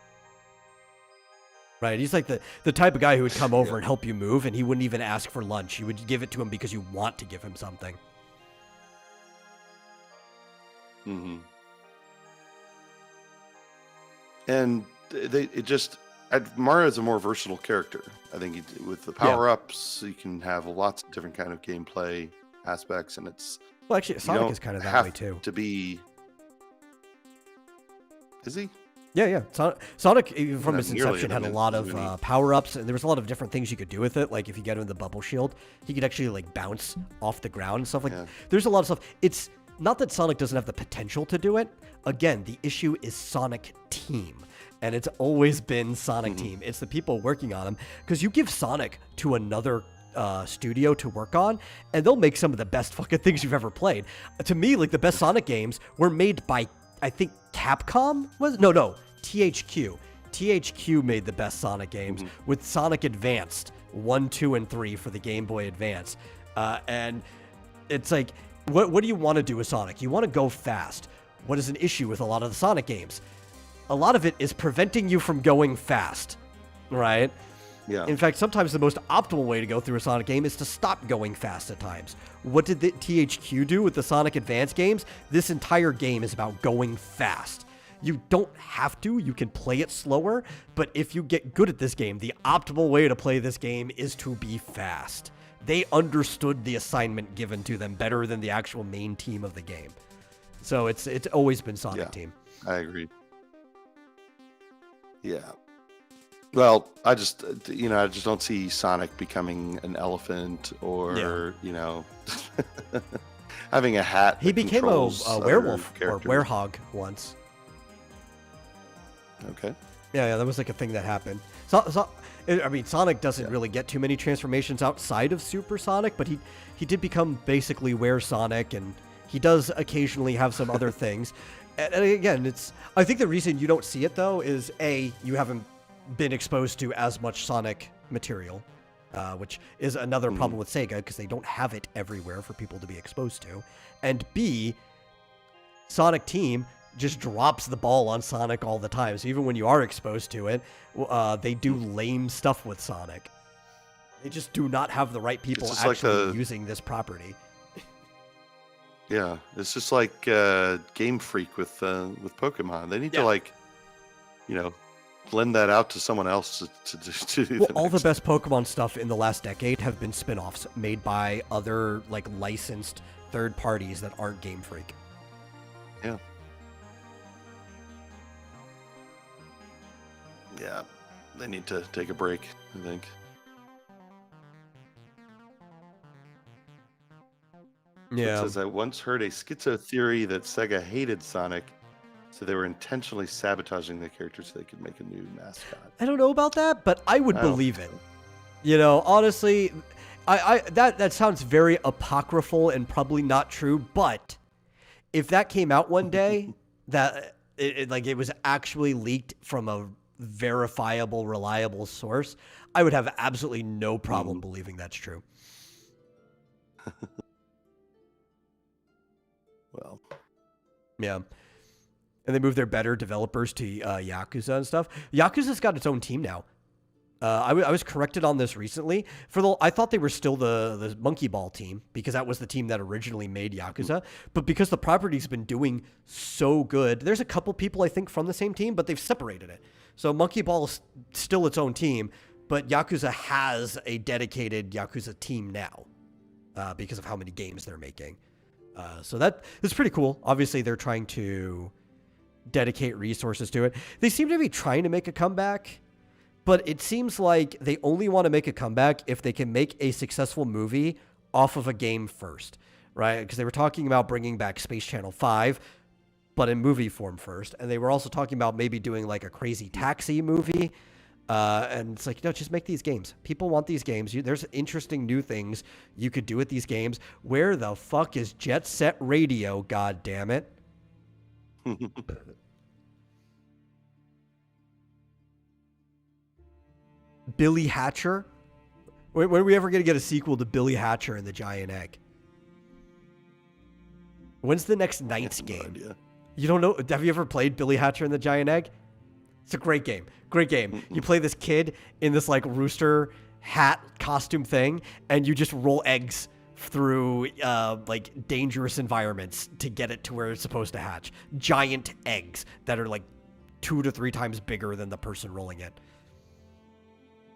Right? He's like the type of guy who would come over and help you move, and he wouldn't even ask for lunch. You would give it to him because you want to give him something. Mm-hmm. And Mario's a more versatile character. I think with the power-ups, you can have lots of different kind of gameplay aspects, and it's... Well, actually, Sonic is kind of that way, too. To be... Is he? Yeah. Sonic, even from its inception, had a lot really. of power-ups, and there was a lot of different things you could do with it. Like, if you get him in the bubble shield, he could actually, like, bounce off the ground and stuff. Like, there's a lot of stuff. It's not that Sonic doesn't have the potential to do it. Again, the issue is Sonic Team. And it's always been Sonic Team. It's the people working on them. Because you give Sonic to another studio to work on, and they'll make some of the best fucking things you've ever played. To me, like, the best Sonic games were made by, I think, Capcom? No, THQ. THQ made the best Sonic games with Sonic Advanced 1, 2, and 3 for the Game Boy Advance. And it's like, what do you want to do with Sonic? You want to go fast. What is an issue with a lot of the Sonic games? A lot of it is preventing you from going fast, right? Yeah. In fact, sometimes the most optimal way to go through a Sonic game is to stop going fast at times. What did the THQ do with the Sonic Advance games? This entire game is about going fast. You don't have to. You can play it slower, but if you get good at this game, the optimal way to play this game is to be fast. they understood the assignment given to them better than the actual main team of the game. So it's always been Sonic Team. I agree. Yeah. Well, I just don't see Sonic becoming an elephant or, having a hat. He became a werewolf or werehog once. Okay. Yeah, that was like a thing that happened. Sonic doesn't really get too many transformations outside of Super Sonic, but he did become basically Sonic, and he does occasionally have some other things. And again, I think the reason you don't see it, though, is A, you haven't been exposed to as much Sonic material, which is another problem with Sega, because they don't have it everywhere for people to be exposed to. And B, Sonic Team just drops the ball on Sonic all the time. So even when you are exposed to it, they do lame stuff with Sonic. They just do not have the right people actually using this property. Yeah, it's just like Game Freak with Pokemon. They need to lend that out to someone else to do all the best Pokemon stuff in the last decade have been spin-offs made by other licensed third parties that aren't Game Freak. Yeah. Yeah, they need to take a break, I think. Yeah. It says, I once heard a schizo theory that Sega hated Sonic, so they were intentionally sabotaging the character so they could make a new mascot. I don't know about that, but I would believe it. Honestly, that sounds very apocryphal and probably not true, but if that came out one day, that it was actually leaked from a verifiable, reliable source, I would have absolutely no problem believing that's true. Well, yeah. And they moved their better developers to Yakuza and stuff. Yakuza's got its own team now. I was corrected on this recently. I thought they were still the Monkey Ball team, because that was the team that originally made Yakuza. But because the property's been doing so good, there's a couple people I think from the same team, but they've separated it. So Monkey Ball is still its own team, but Yakuza has a dedicated Yakuza team now because of how many games they're making. So that's pretty cool. Obviously, they're trying to dedicate resources to it. They seem to be trying to make a comeback, but it seems like they only want to make a comeback if they can make a successful movie off of a game first, right? Because they were talking about bringing back Space Channel 5, but in movie form first. And they were also talking about maybe doing like a Crazy Taxi movie. And it's like, just make these games. People want these games. There's interesting new things you could do with these games. Where the fuck is Jet Set Radio, god damn it? Billy Hatcher? When are we ever going to get a sequel to Billy Hatcher and the Giant Egg? When's the next Knights game? No idea. You don't know? Have you ever played Billy Hatcher and the Giant Egg? It's a great game. Great game. You play this kid in this rooster hat costume thing, and you just roll eggs through dangerous environments to get it to where it's supposed to hatch. Giant eggs that are 2 to 3 times bigger than the person rolling it.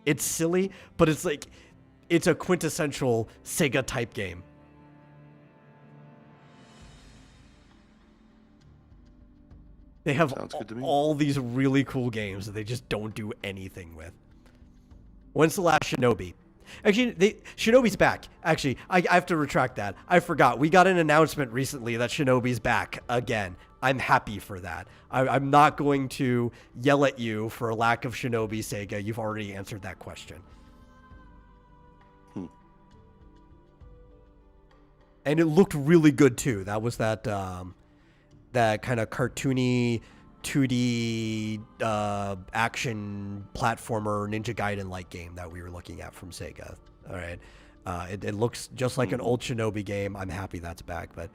It's silly, but it's a quintessential Sega type game. They have all these really cool games that they just don't do anything with. When's the last Shinobi? Actually, Shinobi's back. Actually, I have to retract that. I forgot. We got an announcement recently that Shinobi's back again. I'm happy for that. I'm not going to yell at you for a lack of Shinobi, Sega. You've already answered that question. And it looked really good, too. That was that kind of cartoony 2D action platformer Ninja Gaiden-like game that we were looking at from Sega. All right. It looks just like an old Shinobi game. I'm happy that's back, but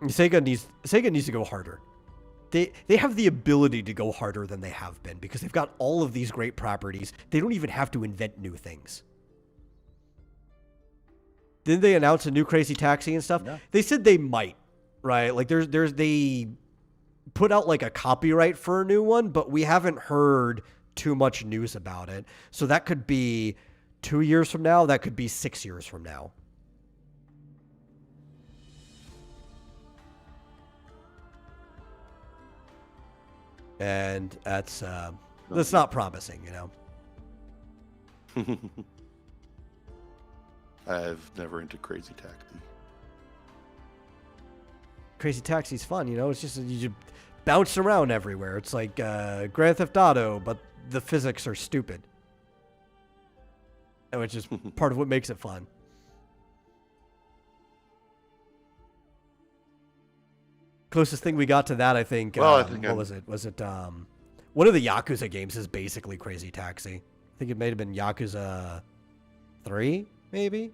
Sega needs to go harder. They have the ability to go harder than they have been because they've got all of these great properties. They don't even have to invent new things. Didn't they announce a new Crazy Taxi and stuff? Yeah. They said they might, right? They put out a copyright for a new one, but we haven't heard too much news about it. So that could be 2 years from now. That could be 6 years from now. And that's not promising, you know. I've never into Crazy Taxi. Crazy Taxi's fun, you know. It's just you just bounce around everywhere. It's like Grand Theft Auto, but the physics are stupid, which is part of what makes it fun. Closest thing we got to that, I think. Well, what was it? Was it one of the Yakuza games is basically Crazy Taxi. I think it may have been Yakuza 3, maybe.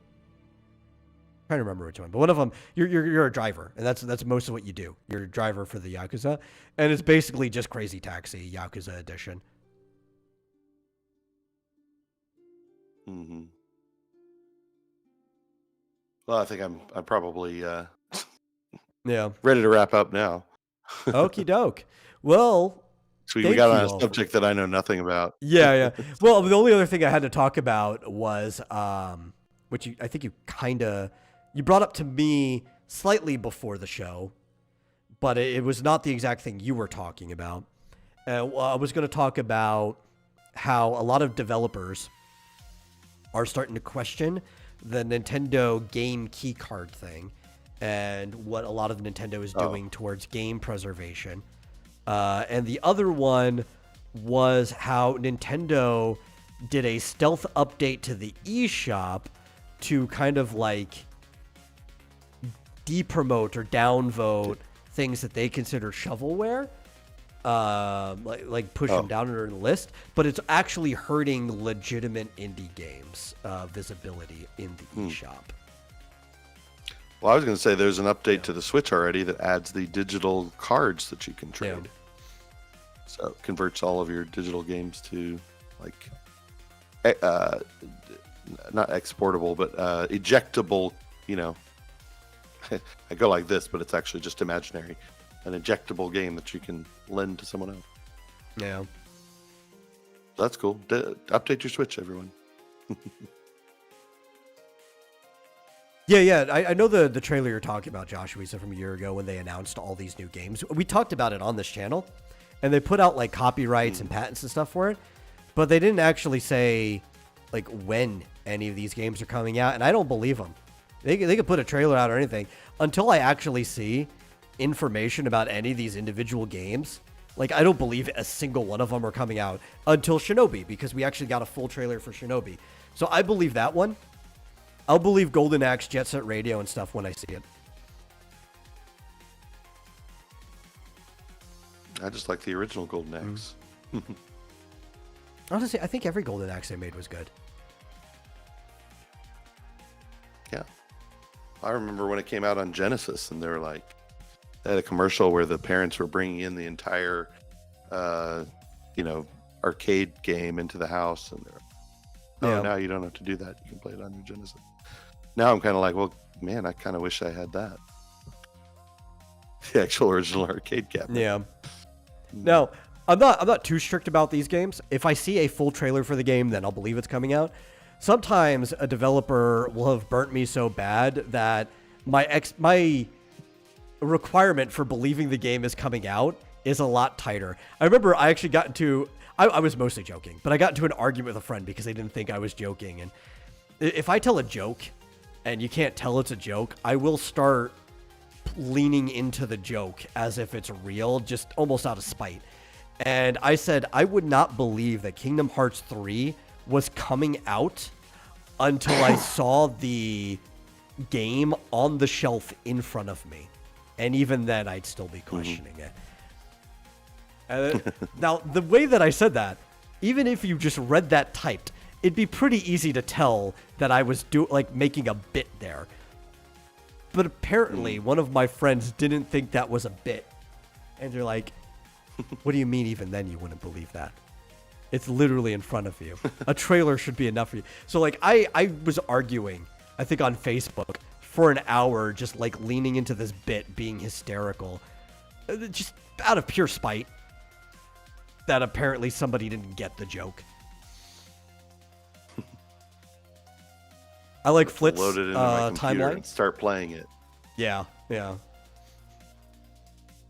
Trying to remember which one, but one of them, you're a driver, and that's most of what you do. You're a driver for the Yakuza, and it's basically just Crazy Taxi Yakuza edition. Mm-hmm. Well, I think I'm probably Yeah ready to wrap up now. Okie doke. Well, So we got on a subject that I know nothing about. Yeah. Well, the only other thing I had to talk about was which I think you brought up to me slightly before the show, but it was not the exact thing you were talking about. I was going to talk about how a lot of developers are starting to question the Nintendo game keycard thing and what a lot of Nintendo is doing towards game preservation. And the other one was how Nintendo did a stealth update to the eShop to kind of like depromote or downvote things that they consider shovelware, like push them down under the list, but it's actually hurting legitimate indie games visibility in the eShop. Well, I was going to say there's an update to the Switch already that adds the digital cards that you can trade. Yeah. So it converts all of your digital games to like not exportable, but ejectable, you know. I go like this, but it's actually just imaginary. An ejectable game that you can lend to someone else. Yeah. That's cool. Update your Switch, everyone. Yeah. I know the trailer you're talking about, Joshua, from a year ago when they announced all these new games. We talked about it on this channel, and they put out like copyrights and patents and stuff for it, but they didn't actually say like when any of these games are coming out, and I don't believe them. They could put a trailer out or anything until I actually see information about any of these individual games. Like, I don't believe a single one of them are coming out until Shinobi, because we actually got a full trailer for Shinobi. So I believe that one. I'll believe Golden Axe, Jet Set Radio, and stuff when I see it. I just like the original Golden Axe. Honestly, I think every Golden Axe they made was good. Yeah. I remember when it came out on Genesis, and they had a commercial where the parents were bringing in the entire, arcade game into the house, and they're now you don't have to do that. You can play it on your Genesis. Now I'm kind of like, well, man, I kind of wish I had that. The actual original arcade cabinet. Yeah. No, I'm not too strict about these games. If I see a full trailer for the game, then I'll believe it's coming out. Sometimes a developer will have burnt me so bad that my requirement for believing the game is coming out is a lot tighter. I remember I actually got into, I was mostly joking, but I got into an argument with a friend because they didn't think I was joking. And if I tell a joke and you can't tell it's a joke, I will start leaning into the joke as if it's real, just almost out of spite. And I said, I would not believe that Kingdom Hearts 3 was coming out until I saw the game on the shelf in front of me. And even then, I'd still be questioning it. Now, the way that I said that, even if you just read that typed, it'd be pretty easy to tell that I was making a bit there. But apparently, one of my friends didn't think that was a bit. And they're like, what do you mean even then you wouldn't believe that? It's literally in front of you. A trailer should be enough for you. So, I was arguing, I think on Facebook, for an hour, just, leaning into this bit, being hysterical. Just out of pure spite. That apparently somebody didn't get the joke. I like Flit's Load it into my computer timeline. and start playing it. Yeah.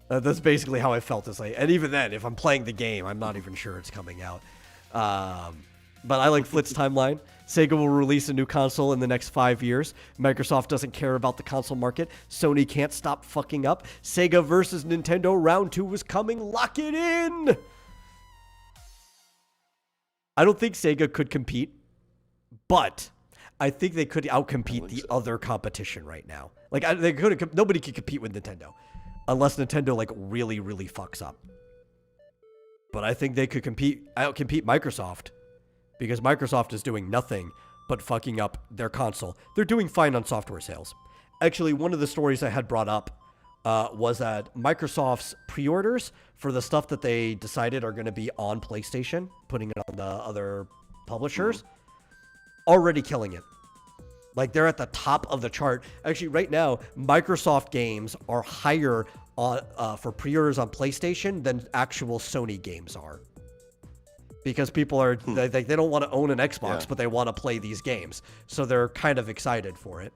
That's basically how I felt. It's like, and even then, if I'm playing the game, I'm not even sure it's coming out. But I like Flit's timeline. Sega will release a new console in the next 5 years. Microsoft doesn't care about the console market. Sony can't stop fucking up. Sega versus Nintendo round 2 is coming. Lock it in! I don't think Sega could compete, but I think they could outcompete the other competition right now. Like, nobody could compete with Nintendo unless Nintendo, like, really, really fucks up. But I think they could outcompete Microsoft because Microsoft is doing nothing but fucking up their console. They're doing fine on software sales. Actually, one of the stories I had brought up was that Microsoft's pre-orders for the stuff that they decided are going to be on PlayStation, putting it on the other publishers, already killing it. Like, they're at the top of the chart. Actually, right now, Microsoft games are higher for pre-orders on PlayStation than actual Sony games are. Because people are, they don't want to own an Xbox, but they want to play these games. So they're kind of excited for it.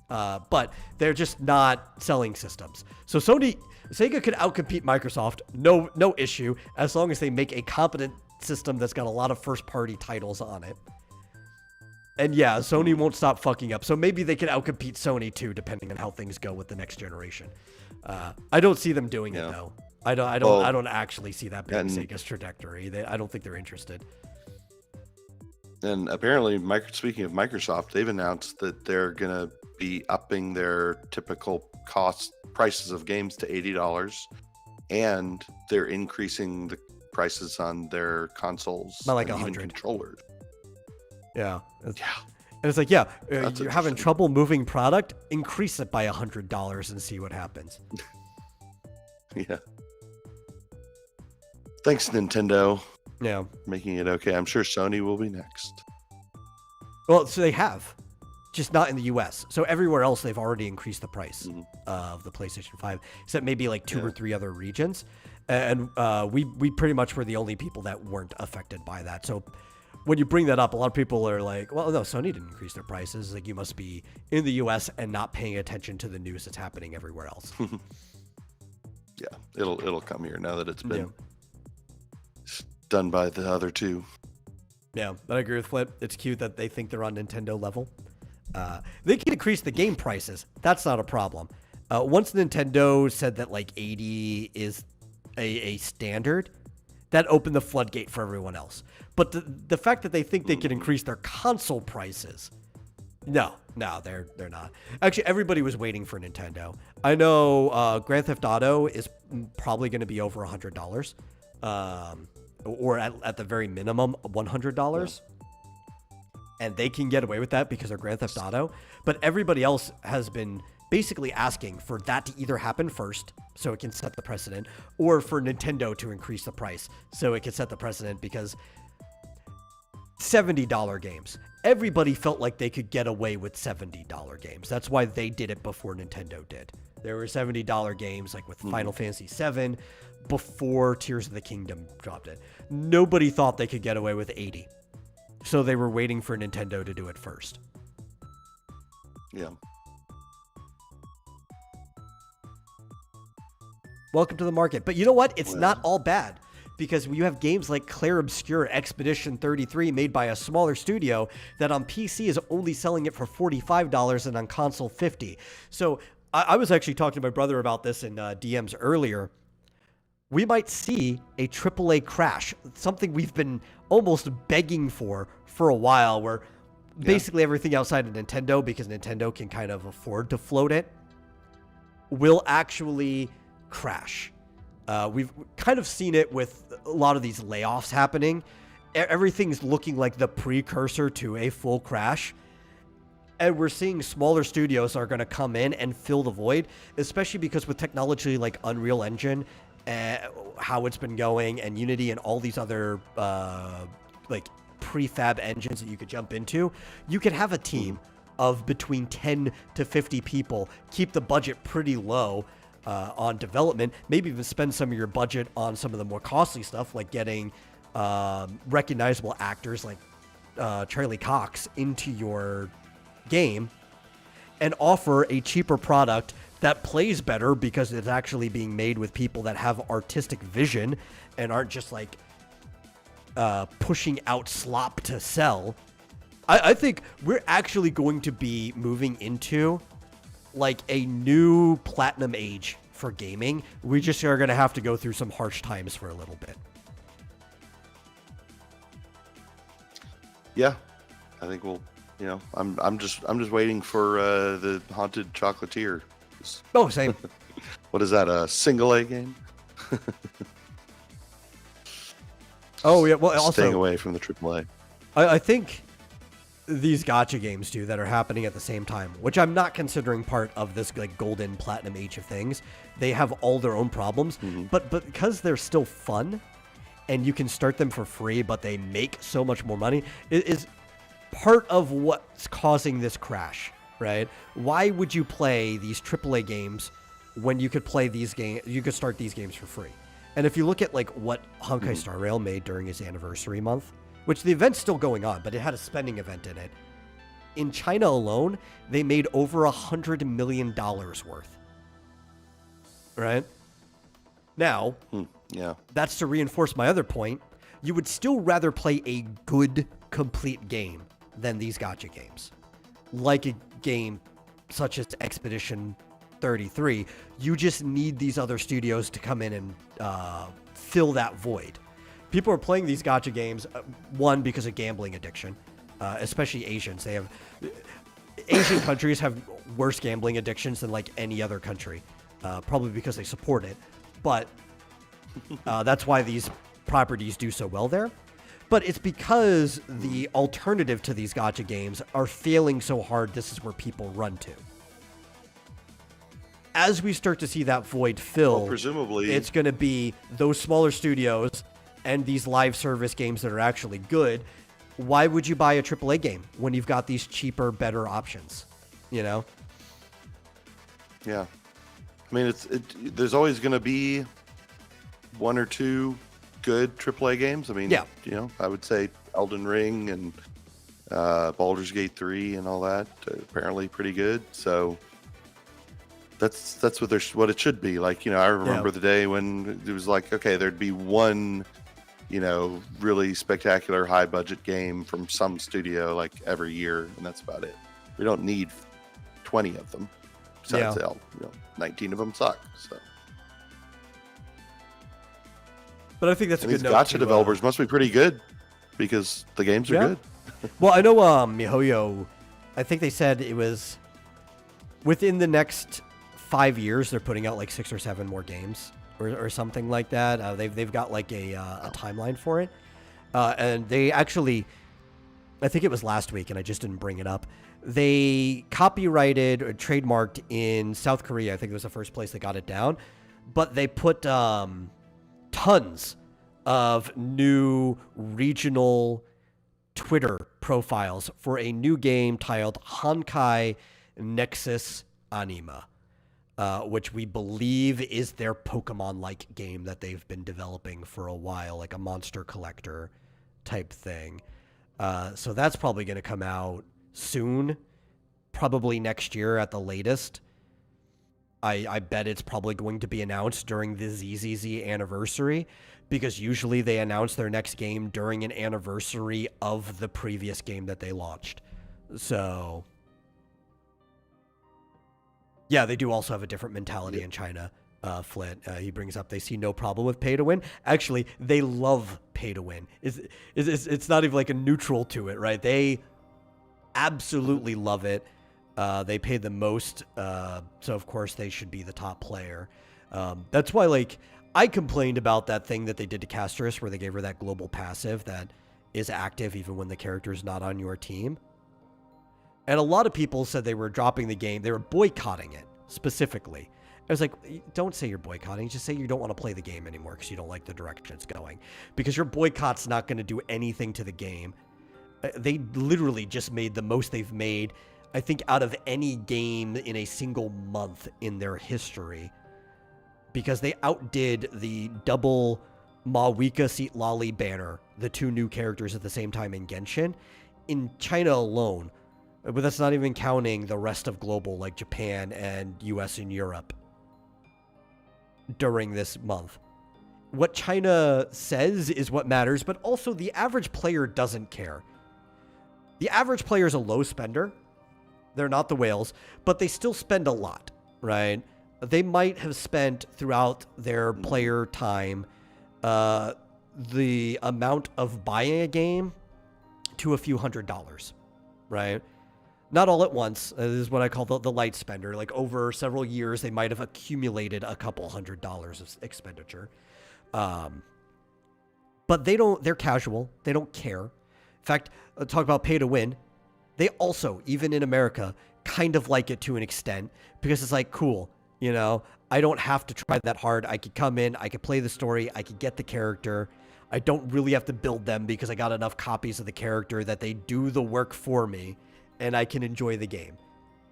But they're just not selling systems. So Sega could outcompete Microsoft, no issue, as long as they make a competent system that's got a lot of first-party titles on it. And yeah, Sony won't stop fucking up. So maybe they can outcompete Sony too, depending on how things go with the next generation. I don't see them doing it though. I don't actually see that being Sega's trajectory. I don't think they're interested. And apparently, speaking of Microsoft, they've announced that they're going to be upping their typical prices of games to $80, and they're increasing the prices on their consoles by like and 100 even controllers. Yeah. And it's like, you're having trouble moving product, increase it by $100 and see what happens. Yeah. Thanks, Nintendo. Yeah. Making it okay. I'm sure Sony will be next. Well, so they have, just not in the US. So everywhere else, they've already increased the price of the PlayStation 5, except maybe like 2 or 3 other regions. And we pretty much were the only people that weren't affected by that. So when you bring that up, a lot of people are like, well, no, Sony didn't increase their prices. Like, you must be in the US and not paying attention to the news that's happening everywhere else. Yeah, it'll come here now that it's been done by the other two. Yeah, but I agree with Flip. It's cute that they think they're on Nintendo level. They can increase the game prices. That's not a problem. Once Nintendo said that like 80 is a standard, that opened the floodgate for everyone else. But the fact that they think they can increase their console prices, no, they're not. Actually, everybody was waiting for Nintendo. I know Grand Theft Auto is probably going to be over $100. Or at the very minimum, $100. And they can get away with that because they're Grand Theft Auto. But everybody else has been basically asking for that to either happen first, so it can set the precedent, or for Nintendo to increase the price, so it can set the precedent, because $70 games. Everybody felt like they could get away with $70 games. That's why they did it before Nintendo did. There were $70 games, like with Final Fantasy VII, before Tears of the Kingdom dropped it. Nobody thought they could get away with 80. So they were waiting for Nintendo to do it first. Yeah. Welcome to the market. But you know what? It's not all bad. Because you have games like Clair Obscur Expedition 33 made by a smaller studio that on PC is only selling it for $45 and on console $50. So I was actually talking to my brother about this in DMs earlier. We might see a AAA crash, something we've been almost begging for a while, where basically everything outside of Nintendo, because Nintendo can kind of afford to float it, will actually crash. We've kind of seen it with a lot of these layoffs happening. Everything's looking like the precursor to a full crash. And we're seeing smaller studios are going to come in and fill the void, especially because with technology like Unreal Engine, how it's been going, and Unity and all these other like prefab engines that you could jump into, you could have a team of between 10 to 50 people, keep the budget pretty low on development, maybe even spend some of your budget on some of the more costly stuff, like getting recognizable actors like Charlie Cox into your game and offer a cheaper product that plays better because it's actually being made with people that have artistic vision and aren't just like pushing out slop to sell. I think we're actually going to be moving into like a new platinum age for gaming. We just are going to have to go through some harsh times for a little bit. Yeah, I think we'll. You know, I'm just waiting for the Haunted Chocolatier. Oh, same. What is that? A single A game? Oh yeah. Well, also staying away from the AAA. I think these gacha games too that are happening at the same time, which I'm not considering part of this like golden platinum age of things. They have all their own problems, but because they're still fun, and you can start them for free, but they make so much more money, it is part of what's causing this crash, right? Why would you play these AAA games when you could play these games? You could start these games for free. And if you look at like what Honkai Star Rail made during his anniversary month, which the event's still going on, but it had a spending event in it. In China alone, they made over $100 million worth. Right? Now, yeah, that's to reinforce my other point. You would still rather play a good, complete game than these gacha games. Like a game such as Expedition 33, you just need these other studios to come in and fill that void. People are playing these gacha games, one, because of gambling addiction, especially Asians. Asian countries have worse gambling addictions than like any other country, probably because they support it. But that's why these properties do so well there. But it's because the alternative to these gacha games are failing so hard, this is where people run to. As we start to see that void fill, presumably it's going to be those smaller studios and these live service games that are actually good. Why would you buy a AAA game when you've got these cheaper, better options? You know? Yeah. I mean, there's always going to be one or two good AAA games. I mean, yeah. You know, I would say Elden Ring and Baldur's Gate 3 and all that apparently pretty good. So that's what it should be. Like, you know, I remember the day when it was like, okay, there'd be one, you know, really spectacular high budget game from some studio like every year, and that's about it. We don't need 20 of them. Besides, you know, 19 of them suck. So. But I think that's a good note. These gacha developers must be pretty good because the games are good. Well, I know MiHoYo, I think they said it was within the next 5 years they're putting out like 6 or 7 more games or something like that. They've got like a timeline for it. And they actually, I think it was last week, and I just didn't bring it up. They copyrighted or trademarked in South Korea. I think it was the first place they got it down. But they put tons of new regional Twitter profiles for a new game titled Honkai Nexus Anima, which we believe is their Pokemon-like game that they've been developing for a while, like a monster collector type thing. So that's probably going to come out soon, probably next year at the latest. I bet it's probably going to be announced during the ZZZ anniversary, because usually they announce their next game during an anniversary of the previous game that they launched. So, yeah, they do also have a different mentality in China. Flint, he brings up they see no problem with pay to win. Actually, they love pay to win. It's not even like a neutral to it, right? They absolutely love it. They pay the most, so of course they should be the top player. That's why, like, I complained about that thing that they did to Castris, where they gave her that global passive that is active even when the character is not on your team. And a lot of people said they were dropping the game. They were boycotting it, specifically. I was like, don't say you're boycotting. Just say you don't want to play the game anymore because you don't like the direction it's going. Because your boycott's not going to do anything to the game. They literally just made the most they've made, I think, out of any game in a single month in their history, because they outdid the double Mawika Seat Lolly banner, the 2 new characters at the same time in Genshin. In China alone, But that's not even counting the rest of global, like Japan and US and Europe during this month. What China says is what matters, but also the average player doesn't care. The average player is a low spender. They're not the whales, but they still spend a lot, right? They might have spent throughout their player time the amount of buying a game to a few $100s, right? Not all at once. This is what I call the light spender. Like over several years, they might have accumulated a couple $100s of expenditure. But they're casual. They don't care. In fact, talk about pay to win. They also, even in America, kind of like it to an extent because it's like, cool, you know, I don't have to try that hard. I could come in, I could play the story, I could get the character. I don't really have to build them because I got enough copies of the character that they do the work for me and I can enjoy the game.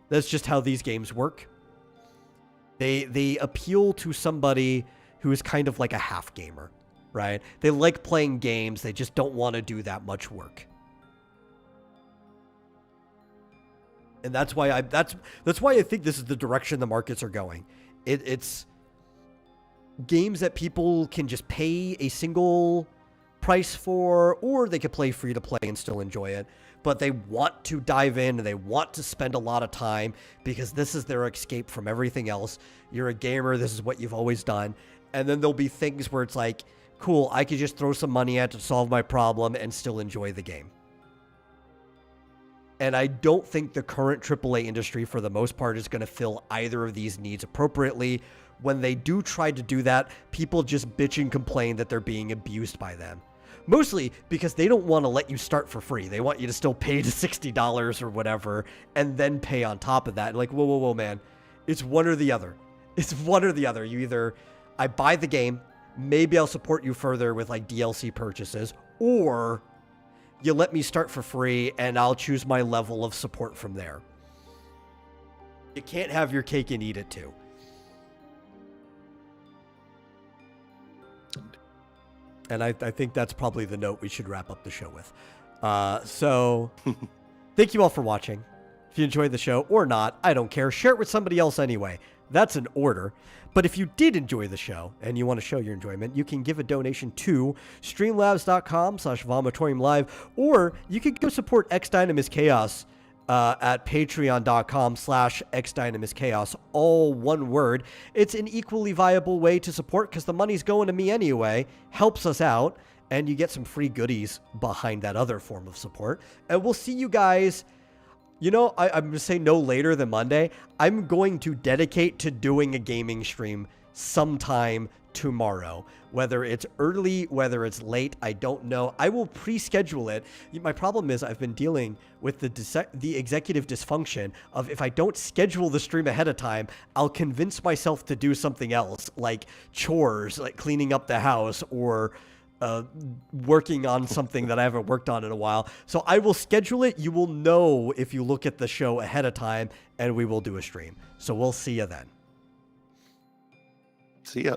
That's just how these games work. They appeal to somebody who is kind of like a half gamer, right? They like playing games, they just don't want to do that much work. And that's why I think this is the direction the markets are going. It's games that people can just pay a single price for, or they could play free to play and still enjoy it. But they want to dive in and they want to spend a lot of time because this is their escape from everything else. You're a gamer, this is what you've always done. And then there'll be things where it's like, cool, I could just throw some money at to solve my problem and still enjoy the game. And I don't think the current AAA industry, for the most part, is going to fill either of these needs appropriately. When they do try to do that, people just bitch and complain that they're being abused by them. Mostly because they don't want to let you start for free. They want you to still pay the $60 or whatever and then pay on top of that. Like, whoa, man. It's one or the other. It's one or the other. You either, I buy the game, maybe I'll support you further with like DLC purchases, or you let me start for free and I'll choose my level of support from there. You can't have your cake and eat it too. And I think that's probably the note we should wrap up the show with. So thank you all for watching. If you enjoyed the show or not, I don't care. Share it with somebody else anyway. That's an order. But if you did enjoy the show and you want to show your enjoyment, you can give a donation to streamlabs.com/vomitoriumlive, or you can go support XDynamisChaos at patreon.com/XDynamisChaos, all one word. It's an equally viable way to support because the money's going to me anyway, helps us out, and you get some free goodies behind that other form of support. And we'll see you guys. You know, I'm going to say no later than Monday. I'm going to dedicate to doing a gaming stream sometime tomorrow. Whether it's early, whether it's late, I don't know. I will pre-schedule it. My problem is I've been dealing with the executive dysfunction of if I don't schedule the stream ahead of time, I'll convince myself to do something else, like chores, like cleaning up the house, or working on something that I haven't worked on in a while. So I will schedule it. You will know if you look at the show ahead of time, and we will do a stream. So we'll see you then. See ya.